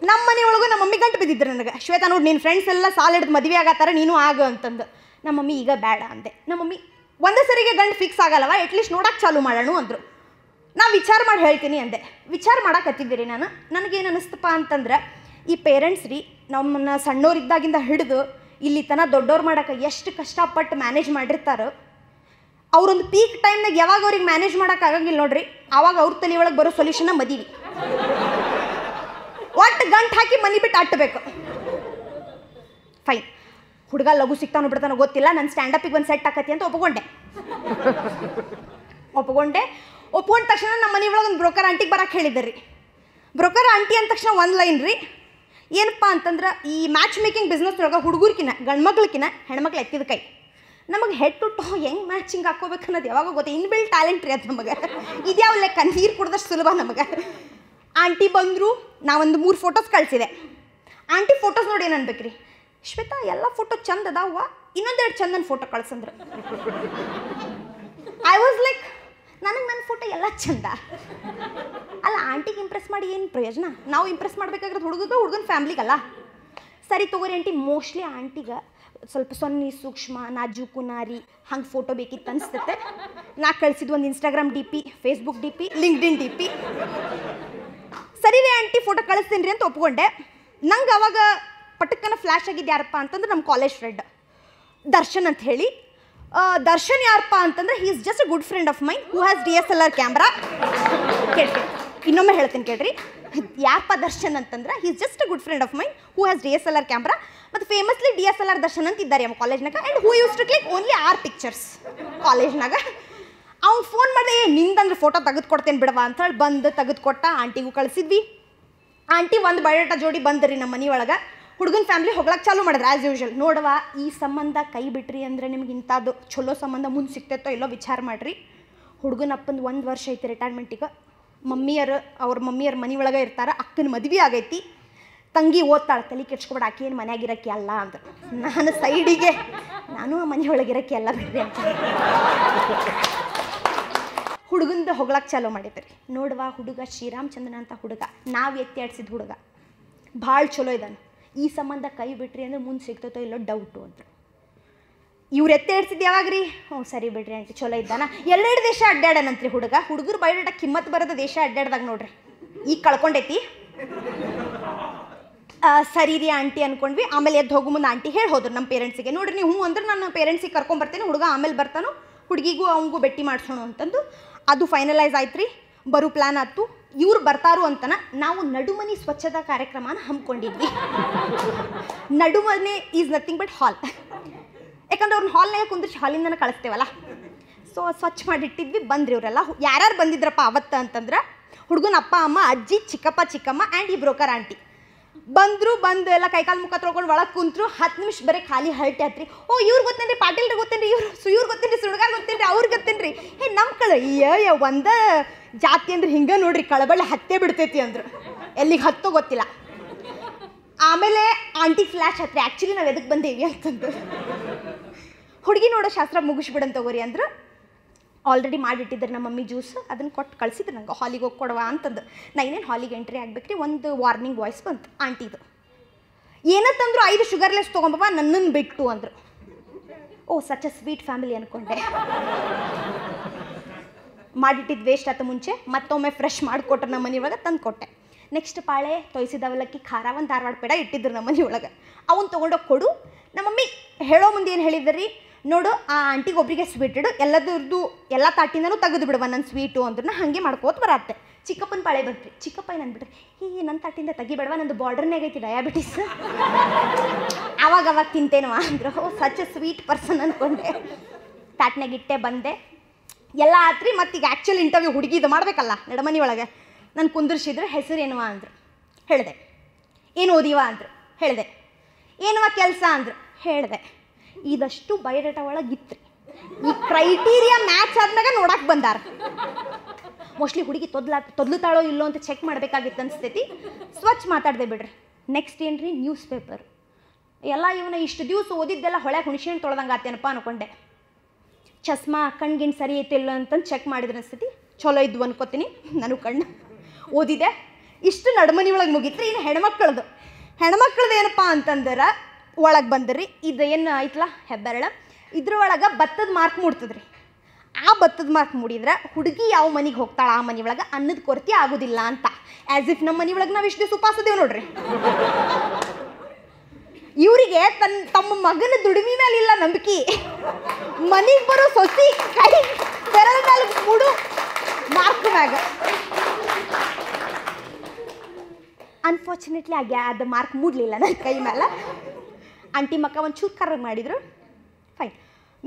ನಮ್ಮ ಮನೆಯೊಳಗೂ ನಮ್ಮ ಮಮ್ಮಿ ಗಂಟು ಬಿದ್ದಿದ್ರು ನನಗೆ, ಶ್ವೇತಾ ನೋಡಿ ನಿನ್ನ ಫ್ರೆಂಡ್ಸ್ ಎಲ್ಲ ಸಾಲ ಹಿಡಿದು ಮದುವೆ ಆಗತ್ತಾರ ನೀನು ಆಗ ಅಂತಂದು. ನಮ್ಮ ಮಮ್ಮಿ ಈಗ ಬೇಡ ಅಂದೆ. ನಮ್ಮ ಮಮ್ಮಿ ಒಂದೇ ಸರಿಗೆ ಗಂಟು ಫಿಕ್ಸ್ ಆಗಲ್ಲವ, ಅಟ್ಲೀಸ್ಟ್ ನೋಡಕ್ಕೆ ಚಾಲು ಮಾಡೋಣ ಅಂದರು. ನಾ ವಿಚಾರ ಮಾಡಿ ಹೇಳ್ತೀನಿ ಅಂದೆ. ವಿಚಾರ ಮಾಡಕತ್ತಿದ್ದೀರಿ ನಾನು. ನನಗೇನು ಅನ್ನಿಸ್ತಪ್ಪ ಅಂತಂದ್ರೆ, ಈ ಪೇರೆಂಟ್ಸ್ ರೀ ನಮ್ಮನ್ನು ಸಣ್ಣೋರಿದ್ದಾಗಿಂದ ಹಿಡಿದು ಇಲ್ಲಿ ತನಕ ದೊಡ್ಡವ್ರು ಮಾಡೋಕೆ ಎಷ್ಟು ಕಷ್ಟಪಟ್ಟು ಮ್ಯಾನೇಜ್ ಮಾಡಿರ್ತಾರೋ, ಅವರೊಂದು ಪೀಕ್ ಟೈಮ್ನಾಗ ಯಾವಾಗ ಅವ್ರಿಗೆ ಮ್ಯಾನೇಜ್ ಮಾಡೋಕ್ಕಾಗಂಗಿಲ್ಲ ನೋಡ್ರಿ, ಆವಾಗ ಅವ್ರ ತಲೆ ಒಳಗೆ ಬರೋ ಸೊಲ್ಯೂಷನ್ನ ಮದುವೆ. ಒಟ್ಟು ಗಂಟು ಹಾಕಿ ಮನೆ ಬಿಟ್ಟು ಅಟ್ಟಬೇಕು. ಫೈನ್, ಹುಡುಗ ಲಘು ಸಿಗ್ತಾನೋ ಬಿಡ್ತಾನೋ ಗೊತ್ತಿಲ್ಲ, ನನ್ನ ಸ್ಟ್ಯಾಂಡಪ್ಪಿಗೆ ಒಂದು ಸೆಟ್ ಆಕತಿ ಅಂತ ಒಪ್ಕೊಂಡೆ. ಒಪ್ಕೊಂಡ ತಕ್ಷಣ ನಮ್ಮ ಮನೆ ಒಳಗೆ ಒಂದು ಬ್ರೋಕರ್ ಆಂಟಿಗೆ ಬರಕ್ಕೆ ಹೇಳಿದ್ದೆ ರೀ. ಬ್ರೋಕರ್ ಆಂಟಿ ಅಂದ ತಕ್ಷಣ ಒಂದು ಲೈನ್ ರೀ, ಏನಪ್ಪ ಅಂತಂದ್ರೆ ಈ ಮ್ಯಾಚ್ ಮೇಕಿಂಗ್ ಬಿಸ್ನೆಸ್ ಒಳಗೆ ಹುಡುಗರ್ಕಿನ ಗಂಡ್ಮಕ್ಳಕಿನ ಹೆಣ್ಮಕ್ಳು ಎತ್ತಿದ ಕೈ. ನಮಗೆ ಹೆಡ್ ಟು ಟೋ ಹೆಂಗೆ ಮ್ಯಾಚಿಂಗ್ ಹಾಕೋಬೇಕು ಅನ್ನೋದು ಯಾವಾಗ ಗೊತ್ತೆ, ಇನ್ಬಿಲ್ ಟ್ಯಾಲೆಂಟ್ ರೀ ಅದು ನಮಗೆ. ಇದ್ಯಾವ ಲೆಕ್ಕ, ನೀರು ಕುಡ್ದಷ್ಟು ಸುಲಭ ನಮಗೆ. ಆಂಟಿ ಬಂದರು, ನಾವೊಂದು 3 ಫೋಟೋಸ್ ಕಳಿಸಿದೆ. ಆಂಟಿ ಫೋಟೋಸ್ ನೋಡಿ ಏನು ಅನ್ಬೇಕ್ರಿ, ಶ್ವೇತಾ ಎಲ್ಲ ಫೋಟೋ ಚಂದ ಅದಾವ, ಇನ್ನೊಂದೆರಡು ಚಂದನ ಫೋಟೋ ಕಳ್ಸಂದ್ರೆ. ಐ ವಾಸ್ ಲೈಕ್, ನನಗೆ ನನ್ನ ಫೋಟೋ ಎಲ್ಲ ಚಂದ ಅಲ್ಲ, ಆಂಟಿಗೆ ಇಂಪ್ರೆಸ್ ಮಾಡಿ ಏನು ಪ್ರಯೋಜನ? ನಾವು ಇಂಪ್ರೆಸ್ ಮಾಡಬೇಕಾಗಿರೋದು ಹುಡುಗನ ಫ್ಯಾಮ್ಲಿಗಲ್ಲ. ಸರಿ ತಗೋರಿ ಆಂಟಿ, ಮೋಸ್ಟ್ಲಿ ಆಂಟಿಗೆ ಸ್ವಲ್ಪ ಸೊನ್ನೆ ಸೂಕ್ಷ್ಮ ನಾಜೂಕು ನಾರಿ ಹಂಗೆ ಫೋಟೋ ಬೇಕಿತ್ತು ಅನಿಸ್ತೈತೆ. ನಾ ಕಳಿಸಿದ್ದು ಒಂದು Instagram D P, Facebook D P, LinkedIn D P. ಸರಿ ರೀ ಆಂಟಿ ಫೋಟೋ ಕಳಿಸ್ತೀನಿ ರೀ ಅಂತ ಒಪ್ಕೊಂಡೆ. ನಂಗೆ ಅವಾಗ ಪಟಕ್ಕನ ಫ್ಲ್ಯಾಶ್ ಆಗಿದ್ದು ಯಾರಪ್ಪ ಅಂತಂದ್ರೆ ನಮ್ಮ ಕಾಲೇಜ್ ಫ್ರೆಂಡ್ ದರ್ಶನ್ ಅಂತ ಹೇಳಿ. ದರ್ಶನ್ ಯಾರಪ್ಪ ಅಂತಂದ್ರೆ he is just a good friend of mine who has DSLR camera. ಕೇಳ್ರಿ, ಇನ್ನೊಮ್ಮೆ ಹೇಳ್ತೀನಿ ಕೇಳ್ರಿ, ಯಾರಪ್ಪ ದರ್ಶನ್ ಅಂತಂದ್ರೆ he is just a good friend of mine who has DSLR camera. ಮತ್ತು ಫೇಮಸ್ಲಿ DSLR ದರ್ಶನ್ ಅಂತ ಇದ್ದಾರೆ ನಮ್ಮ ಕಾಲೇಜ್ನಾಗ. And who use to click only 6 pictures ಕಾಲೇಜ್ನಾಗ. ಅವ್ನು ಫೋನ್ ಮಾಡಿದೆ, ನಿಂದಂದ್ರೆ ಫೋಟೋ ತೆಗೆದುಕೊಡ್ತೇನೆ ಬಿಡವಾ ಅಂತೇಳಿ ಬಂದು ತೆಗೆದುಕೊಟ್ಟ. ಆಂಟಿಗೂ ಕಳಿಸಿದ್ವಿ. ಆಂಟಿ ಒಂದು ಬಯೋಡಾಟಾ ಜೋಡಿ ಬಂದ್ರಿ ನಮ್ಮ ಮನೆ ಒಳಗೆ. ಹುಡುಗನ ಫ್ಯಾಮ್ಲಿ ಹೊಗಳಕ್ಕೆ ಚಾಲು ಮಾಡಿದ್ರೆ ಆ್ಯಸ್ ಯೂಶುವಲ್. ನೋಡುವ, ಈ ಸಂಬಂಧ ಕೈ ಬಿಟ್ರಿ ಅಂದರೆ ನಿಮ್ಗೆ ಇಂಥದ್ದು ಚಲೋ ಸಂಬಂಧ ಮುಂದೆ ಸಿಗ್ತೈತೋ ಇಲ್ಲೋ ವಿಚಾರ ಮಾಡಿರಿ. ಹುಡುಗನ ಅಪ್ಪಂದು 1 ವರ್ಷ ಐತಿ ರಿಟೈರ್ಮೆಂಟಿಗೆ. ಅವ್ರ ಮಮ್ಮಿಯರ ಮನೆ ಒಳಗೆ ಇರ್ತಾರೆ. ಅಕ್ಕನ ಮದುವೆ ಆಗೈತಿ, ತಂಗಿ ಓದ್ತಾಳೆ, ತಲೆ ಕೆಡ್ಸ್ಕೊಬೇಡ, ಆಕೆ ಏನು ಮನೆಯಾಗಿರೋಕ್ಕೆ ಅಲ್ಲ ಅಂದ್ರೆ. ನಾನು ಸೈಡಿಗೆ, ನಾನು ಆ ಮನೆ ಒಳಗಿರೋಕ್ಕೆ ಎಲ್ಲ ಬಿಡ್ರಿ ಅಂತ ಹುಡುಗಂದು ಹೊಗಳಕ್ಕೆ ಚಾಲೂ ಮಾಡಿದ್ರಿ. ನೋಡುವ, ಹುಡುಗ ಶ್ರೀರಾಮಚಂದ್ರನ ಅಂತ ಹುಡುಗ, ನಾವು ಎತ್ತಿ ಆಡ್ಸಿದ ಹುಡುಗ, ಭಾಳ ಚಲೋ ಇದ್ದಾನೆ. ಈ ಸಂಬಂಧ ಕೈ ಬಿಟ್ರಿ ಅಂದರೆ ಮುಂದೆ ಸಿಗ್ತೈತೋ ಇಲ್ಲೋ ಡೌಟು ಅಂತ. ಇವ್ರು ಎತ್ತಿ ಆಡ್ಸಿದ್ದು ಯಾವಾಗ ರೀ? ಹ್ಞೂ ಸರಿ ಬಿಡ್ರಿ ಆಂಟಿ, ಚಲೋ ಇದ್ದಾನ. 2 ದೇಶ ಅಡ್ಡಾಡನಂತ್ರಿ ಹುಡುಗ. ಹುಡುಗರು ಬಯೋಡಾಟ ಕಿಮ್ಮತ್ತು ಬರೋದು ದೇಶ ಅಡ್ಡಾಡ್ದಾಗ ನೋಡ್ರಿ. ಈಗ ಕಳ್ಕೊಂಡೈತಿ. ಸರಿ ರೀ ಆಂಟಿ ಅಂದ್ಕೊಂಡ್ವಿ. ಆಮೇಲೆ ಎದ್ದು ಹೋಗೋ ಮುಂದೆ ಆಂಟಿ ಹೇಳಿ ಹೋದ್ರು ನಮ್ಮ ಪೇರೆಂಟ್ಸಿಗೆ, ನೋಡ್ರಿ ನೀವು ಹ್ಞೂ ಅಂದ್ರೆ ನಾನು ಪೇರೆಂಟ್ಸಿಗೆ ಕರ್ಕೊಂಬರ್ತೇನೆ, ಹುಡುಗ ಆಮೇಲೆ ಬರ್ತಾನೋ, ಹುಡುಗಿಗೂ ಅವನಿಗೂ ಭೇಟಿ ಮಾಡಿಸೋಣ ಅಂತಂದು. ಅದು ಫೈನಲೈಸ್ ಆಯ್ತು ರೀ. ಬರೋ ಪ್ಲ್ಯಾನ್ ಆಯ್ತು. ಇವ್ರು ಬರ್ತಾರು ಅಂತನ ನಾವು ನಡುಮನೆ ಸ್ವಚ್ಛತಾ ಕಾರ್ಯಕ್ರಮನ ಹಮ್ಮಿಕೊಂಡಿದ್ವಿ. ನಡುಮನೆ ಈಸ್ ನಥಿಂಗ್ ಬಟ್ ಹಾಲ್. ಯಾಕಂದ್ರೆ ಅವ್ರನ್ನ ಹಾಲ್ನಾಗ ಕುಂದ್ರಿಸಿ ಹಾಲಿಂದನೇ ಕಳಿಸ್ತೇವಲ್ಲ, ಸೊ ಸ್ವಚ್ಛ ಮಾಡಿಟ್ಟಿದ್ವಿ. ಬಂದ್ರಿ ಇವರೆಲ್ಲ. ಯಾರ್ಯಾರು ಬಂದಿದ್ರಪ್ಪ ಅವತ್ತು ಅಂತಂದ್ರೆ, ಹುಡುಗನ ಅಪ್ಪ ಅಮ್ಮ, ಅಜ್ಜಿ, ಚಿಕ್ಕಪ್ಪ ಚಿಕ್ಕಮ್ಮ ಆ್ಯಂಡ್ ಈ ಬ್ರೋಕರ್ ಆಂಟಿ ಬಂದರು. ಬಂದು ಎಲ್ಲ ಕೈಕಾಲು ಮುಖ ತೊಳ್ಕೊಂಡು ಒಳಗೆ ಕುಂತರು. 10 ನಿಮಿಷ ಬರೀ ಖಾಲಿ ಹರಟೆ ಆತ್ರಿ. ಓ ಇವ್ರು ಗೊತ್ತೇನ್ರಿ, ಪಾಟೀಲ್ರಿ ಗೊತ್ತೇನ್ರಿ, ಇವ್ರು ಗೊತ್ತೇನ್ರಿ, ಸುಡ್ಗಾರ್ ಗೊತ್ತೇನ್ರಿ, ಅವ್ರಿಗೆ ಗೊತ್ತೇನ್ರಿ. ನಮ್ಮ ಕಡೆ ಒಂದ ಜಾತಿ ಅಂದ್ರೆ ಹಿಂಗೆ ನೋಡ್ರಿ, ಕಳಬಳ್ಳಿ ಹತ್ತೇ ಬಿಡ್ತೈತಿ ಅಂದ್ರು. ಎಲ್ಲಿಗೆ ಹತ್ತೋ ಗೊತ್ತಿಲ್ಲ. ಆಮೇಲೆ ಆಂಟಿ ಫ್ಲ್ಯಾಶ್ ಹತ್ರಿ, ಆ್ಯಕ್ಚುಲಿ ನಾವು ಎದಕ್ಕೆ ಬಂದೇವಿ ಅಂತಂದು. ಹುಡುಗಿ ನೋಡೋ ಶಾಸ್ತ್ರ ಮುಗಿಸ್ಬಿಡಂತ ತಗೋರಿ ಅಂದ್ರೆ ಆಲ್ರೆಡಿ ಮಾಡಿಟ್ಟಿದ್ರು ನಮ್ಮ ಮಮ್ಮಿ ಜ್ಯೂಸ್. ಅದನ್ನು ಕೊಟ್ಟು ಕಳಿಸಿದ್ರು ನಂಗೆ, ಹಾಲಿಗೆ ಹೋಗಿ ಕೊಡುವ ಅಂತಂದು. ನಾ ಇನ್ನೇನು ಹಾಲಿಗೆ ಎಂಟ್ರಿ ಆಗ್ಬೇಕ್ರಿ. ಒಂದು ವಾರ್ನಿಂಗ್ ವಾಯ್ಸ್ ಬಂತು ಆಂಟಿದು. ಏನತ್ತಂದ್ರು 5 ಶುಗರ್ಲೆಸ್ ತೊಗೊಂಬ, ನನ್ನನ್ನು ಬಿಟ್ಟು ಅಂದರು. ಓ ಸಚ್ ಅ ಸ್ವೀಟ್ ಫ್ಯಾಮಿಲಿ ಅಂದ್ಕೊಂಡೆ. ಮಾಡಿಟ್ಟಿದ್ದು ವೇಸ್ಟ್ ಆತ. ಮುಂಚೆ ಮತ್ತೊಮ್ಮೆ ಫ್ರೆಶ್ ಮಾಡಿಕೊಟ್ರೆ ನಮ್ಮ ಮನೆ ಒಳಗೆ ತಂದು ಕೊಟ್ಟೆ. ನೆಕ್ಸ್ಟ್ ಪಾಳೆ ತೊಯ್ಸಿದ ಅವಲಕ್ಕಿ ಖಾರ, ಒಂದು ಧಾರವಾಡ ಪೇಡ ಇಟ್ಟಿದ್ರು ನಮ್ಮ ಮನೆ ಒಳಗೆ. ಅವನ್ನ ತೊಗೊಂಡೋಗಿ ಕೊಡು. ನಮ್ಮ ಮಮ್ಮಿ ಹೇಳೋ ಮುಂದೆ ಏನು ಹೇಳಿದ್ರಿ, ನೋಡು ಆ ಆಂಟಿಗೆ ಒಬ್ಬರಿಗೆ ಸ್ವೀಟ್ ಇಡು, ಎಲ್ಲದರದ್ದು ಎಲ್ಲ ತಾಟಿಂದನೂ ತೆಗೆದು ಬಿಡುವ ನನ್ನ ಸ್ವೀಟು ಅಂದ್ರೂ ಹಾಗೆ ಮಾಡ್ಕೋತ ಬರತ್ತೆ. ಚಿಕ್ಕಪ್ಪನ ಪಾಳೆ ಬಂತ್ರಿ. ಚಿಕ್ಕಪ್ಪ ಏನು ಅಂದ್ಬಿಟ್ರಿ, ನನ್ನ ತಾಟಿಂದ ತೆಗಿಬೇಡವ, ನಂದು ಬಾರ್ಡರ್ನಾಗ ಐತಿ ಡಯಾಬಿಟೀಸ್, ಅವಾಗ ತಿಂತೇನವ ಅಂದರು. ಓ ಸಚ್ ಎ ಸ್ವೀಟ್ ಪರ್ಸನ್ ಅಂದ್ಕೊಂಡೆ. ತಾಟ್ನಾಗ ಇಟ್ಟೆ ಬಂದೆ. ಎಲ್ಲ ಆತ್ರಿ. ಮತ್ತೀಗ ಆ್ಯಕ್ಚುಲ್ ಇಂಟರ್ವ್ಯೂ ಹುಡುಗಿದು ಮಾಡಬೇಕಲ್ಲ ನಡಮನಿ ಒಳಗೆ. ನಾನು ಕುಂದಿರ್ಸಿದ್ರು ಹೆಸರೇನುವ ಅಂದರು, ಹೇಳಿದೆ. ಏನು ಓದಿವ ಅಂದರು, ಹೇಳಿದೆ. ಏನವ ಕೆಲಸ ಅಂದರು, ಹೇಳಿದೆ. ಇದಷ್ಟು ಬಯೋಡೇಟಾ ಒಳಗಿತ್ತು. ಈ ಕ್ರೈಟೀರಿಯಾ ಮ್ಯಾಚ್ ಆದ್ಮೇಲೆ ನೋಡಕ್ಕೆ ಬಂದಾರ. ಮೋಸ್ಟ್ಲಿ ಹುಡುಗಿ ತೊದ್ಲುತ್ತಾಳೋ ಇಲ್ಲೋ ಅಂತ ಚೆಕ್ ಮಾಡಬೇಕಾಗಿತ್ತು ಅನಿಸ್ತೈತಿ. ಸ್ವಚ್ಛ ಮಾತಾಡದೆ ಬಿಡ್ರಿ. ನೆಕ್ಸ್ಟ್ ಏನು ರೀ, ನ್ಯೂಸ್ ಪೇಪರ್. ಎಲ್ಲ ಇವನ ಇಷ್ಟು ದಿವಸ ಓದಿದ್ದೆಲ್ಲ ಹೊಳೆ ಹುಣಸೆಹಣ್ಣು ತೊಳ್ದಂಗೆ ಆತೇನಪ್ಪ ಅನ್ಕೊಂಡೆ. ಚಸ್ಮಾ ಕಣ್ಗಿನ್ ಸರಿ ಐತಿಲ್ಲ ಅಂತಂದು ಚೆಕ್ ಮಾಡಿದ್ರೆ ಅನಿಸ್ತೈತಿ. ಚಲೋ ಇದ್ವು ಅನ್ಕೋತೀನಿ. ನಾನು ಕಣ್ಣು ಓದಿದೆ. ಇಷ್ಟು ನಡ್ಮನಿ ಒಳಗೆ ಮುಗಿತ್ರಿ. ಇನ್ನು ಹೆಣ್ಮಕ್ಳದ್ದು ಏನಪ್ಪ ಅಂತಂದ್ರೆ ಒಳಗೆ ಬಂದ್ರಿ. ಇದು ಏನು ಐತಲ್ಲ ಹೆಬ್ಬೆರಳ, ಇದ್ರೊಳಗೆ ಭತ್ತದ ಮಾರ್ಕ್ ಮೂಡ್ತದ್ರಿ. ಆ ಭತ್ತದ ಮಾರ್ಕ್ ಮೂಡಿದ್ರೆ ಹುಡುಗಿ ಯಾವ ಮನೆಗೆ ಹೋಗ್ತಾಳೆ ಆ ಮನೆ ಒಳಗೆ ಅನ್ನದ ಕೊರತೆ ಆಗೋದಿಲ್ಲ ಅಂತ. ಆ್ಯಸ್ ಇಫ್ ನಮ್ಮ ಮನೆ ಒಳಗೆ ನಾವು ಇಷ್ಟು ದಿವಸ ಉಪವಾಸದೇವು ನೋಡ್ರಿ. ಇವರಿಗೆ ತಮ್ಮ ಮಗನ ದುಡಿಮೆ ಮೇಲೆ ಇಲ್ಲ ನಂಬಿಕೆ. ಮನೆಗೆ ಬರೋ ಸೊಸಿ ಕೈ ಬೆರಳ ಮೇಲೆ ಮೂಡು ಮಾರ್ಕ್ ಮ್ಯಾಗ. ಅನ್ಫಾರ್ಚುನೇಟ್ಲಿ ಅದು ಮಾರ್ಕ್ ಮೂಡಲಿಲ್ಲ ನನ್ನ ಕೈ ಮೇಲೆ. ಆಂಟಿ ಮಕ್ಕ ಒಂಚೂರು ಕರ್ರಗೆ ಮಾಡಿದರು. ಫೈನ್.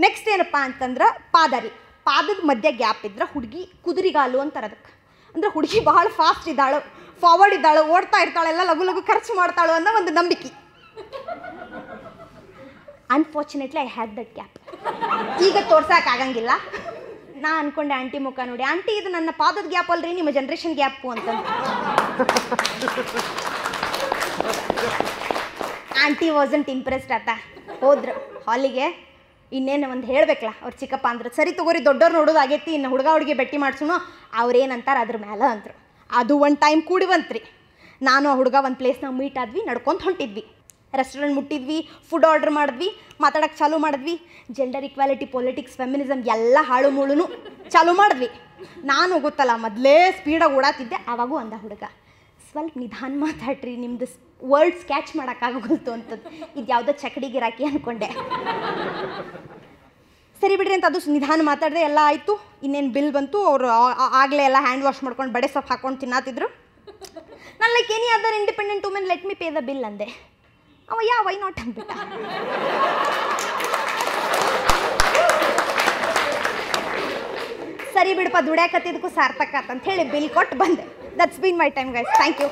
ನೆಕ್ಸ್ಟ್ ಏನಪ್ಪ ಅಂತಂದ್ರೆ ಪಾದ ರೀ. ಪಾದದ ಮಧ್ಯೆ ಗ್ಯಾಪ್ ಇದ್ರೆ ಹುಡುಗಿ ಕುದುರಿಗಾಲು ಅಂತಾರೆ ಅದಕ್ಕೆ. ಅಂದ್ರೆ ಹುಡುಗಿ ಭಾಳ ಫಾಸ್ಟ್ ಇದ್ದಾಳು, ಫಾರ್ವರ್ಡ್ ಇದ್ದಾಳು, ಓಡ್ತಾ ಇರ್ತಾಳೆಲ್ಲ ಲಘು ಲಘು ಖರ್ಚು ಮಾಡ್ತಾಳು ಅನ್ನೋ ಒಂದು ನಂಬಿಕೆ. Unfortunately I had that gap. ಈಗ ತೋರ್ಸೋಕ್ಕಾಗಂಗಿಲ್ಲ. ನಾ ಅಂದ್ಕೊಂಡೆ ಆಂಟಿ ಮುಖ ನೋಡಿ, ಆಂಟಿ ಇದು ನನ್ನ ಪಾದದ ಗ್ಯಾಪ್ ಅಲ್ರಿ, ನಿಮ್ಮ ಜನ್ರೇಷನ್ ಗ್ಯಾಪು ಅಂತ. ಆಂಟಿ ವಾಸಂಟ್ ಇಂಪ್ರೆಸ್ಡ್ ಆತ. ಹೋದ್ರು ಹಾಲಿಗೆ. ಇನ್ನೇನು ಒಂದು ಹೇಳಬೇಕಲ್ಲ, ಅವ್ರು ಚಿಕ್ಕಪ್ಪ ಅಂದರು, ಸರಿ ತಗೋರಿ ದೊಡ್ಡವ್ರು ನೋಡೋದಾಗೈತಿ, ಇನ್ನು ಹುಡುಗಿ ಭೇಟಿ ಮಾಡ್ಸೋಣ, ಅವ್ರೇನಂತಾರೆ ಅದ್ರ ಮೇಲೆ ಅಂದರು. ಅದು ಒಂದು ಟೈಮ್ ಕೂಡಿ ಬಂತ್ರಿ. ನಾನು ಆ ಹುಡುಗ ಒಂದು ಪ್ಲೇಸ್ನಾಗ ಮೀಟ್ ಆದ್ವಿ, ನಡ್ಕೊಂತ ಹೊಂಟಿದ್ವಿ. ರೆಸ್ಟೋರೆಂಟ್ ಮುಟ್ಟಿದ್ವಿ, ಫುಡ್ ಆರ್ಡ್ರ್ ಮಾಡಿದ್ವಿ, ಮಾತಾಡೋಕ್ಕೆ ಚಾಲೂ ಮಾಡಿದ್ವಿ. ಜೆಂಡರ್ ಇಕ್ವಾಲಿಟಿ, ಪೊಲಿಟಿಕ್ಸ್, ಫೆಮಿನಿಸಮ್ ಎಲ್ಲ ಹಾಳು ಮೂಳುನು ಚಾಲೂ ಮಾಡಿದ್ವಿ. ನಾನು ಗೊತ್ತಲ್ಲ ಮೊದಲೇ ಸ್ಪೀಡಾಗಿ ಓಡಾತಿದ್ದೆ. ಆವಾಗೂ ಅಂದ ಹುಡುಗ, ಸ್ವಲ್ಪ ನಿಧಾನ ಮಾತಾಡ್ರಿ, ನಿಮ್ಮದು ವರ್ಡ್ಸ್ ಕ್ಯಾಚ್ ಮಾಡೋಕ್ಕಾಗೋಲ್ತು ಅಂತದ್ದು. ಇದು ಯಾವುದೋ ಚಕಡಿ ಗಿರಾಕಿ ಅಂದ್ಕೊಂಡೆ. ಸರಿ ಬಿಡ್ರಿ ಅಂತ ಅದು ನಿಧಾನ ಮಾತಾಡಿದೆ. ಎಲ್ಲ ಆಯಿತು. ಇನ್ನೇನು ಬಿಲ್ ಬಂತು. ಅವರು ಆಗಲೇ ಎಲ್ಲ ಹ್ಯಾಂಡ್ ವಾಶ್ ಮಾಡ್ಕೊಂಡು ಬಡೆ ಸೊಪ್ಪು ಹಾಕ್ಕೊಂಡು ತಿನ್ನತ್ತಿದ್ರು. ನಾನು like any other independent women let me pay the bill ಅಂದೆ. ಅವ ವೈ ನಾಟ್ ಅಂದ್ಬಿಟ್ಟ. ಸರಿ ಬಿಡಪ್ಪ, ದುಡ್ಯಾಕತ್ತಿದ್ದಕ್ಕೂ ಸಾರ್ಥಕ ಅಂತ ಹೇಳಿ ಬಿಲ್ ಕೊಟ್ಟು ಬಂದೆ. That's been my time guys. Thank you.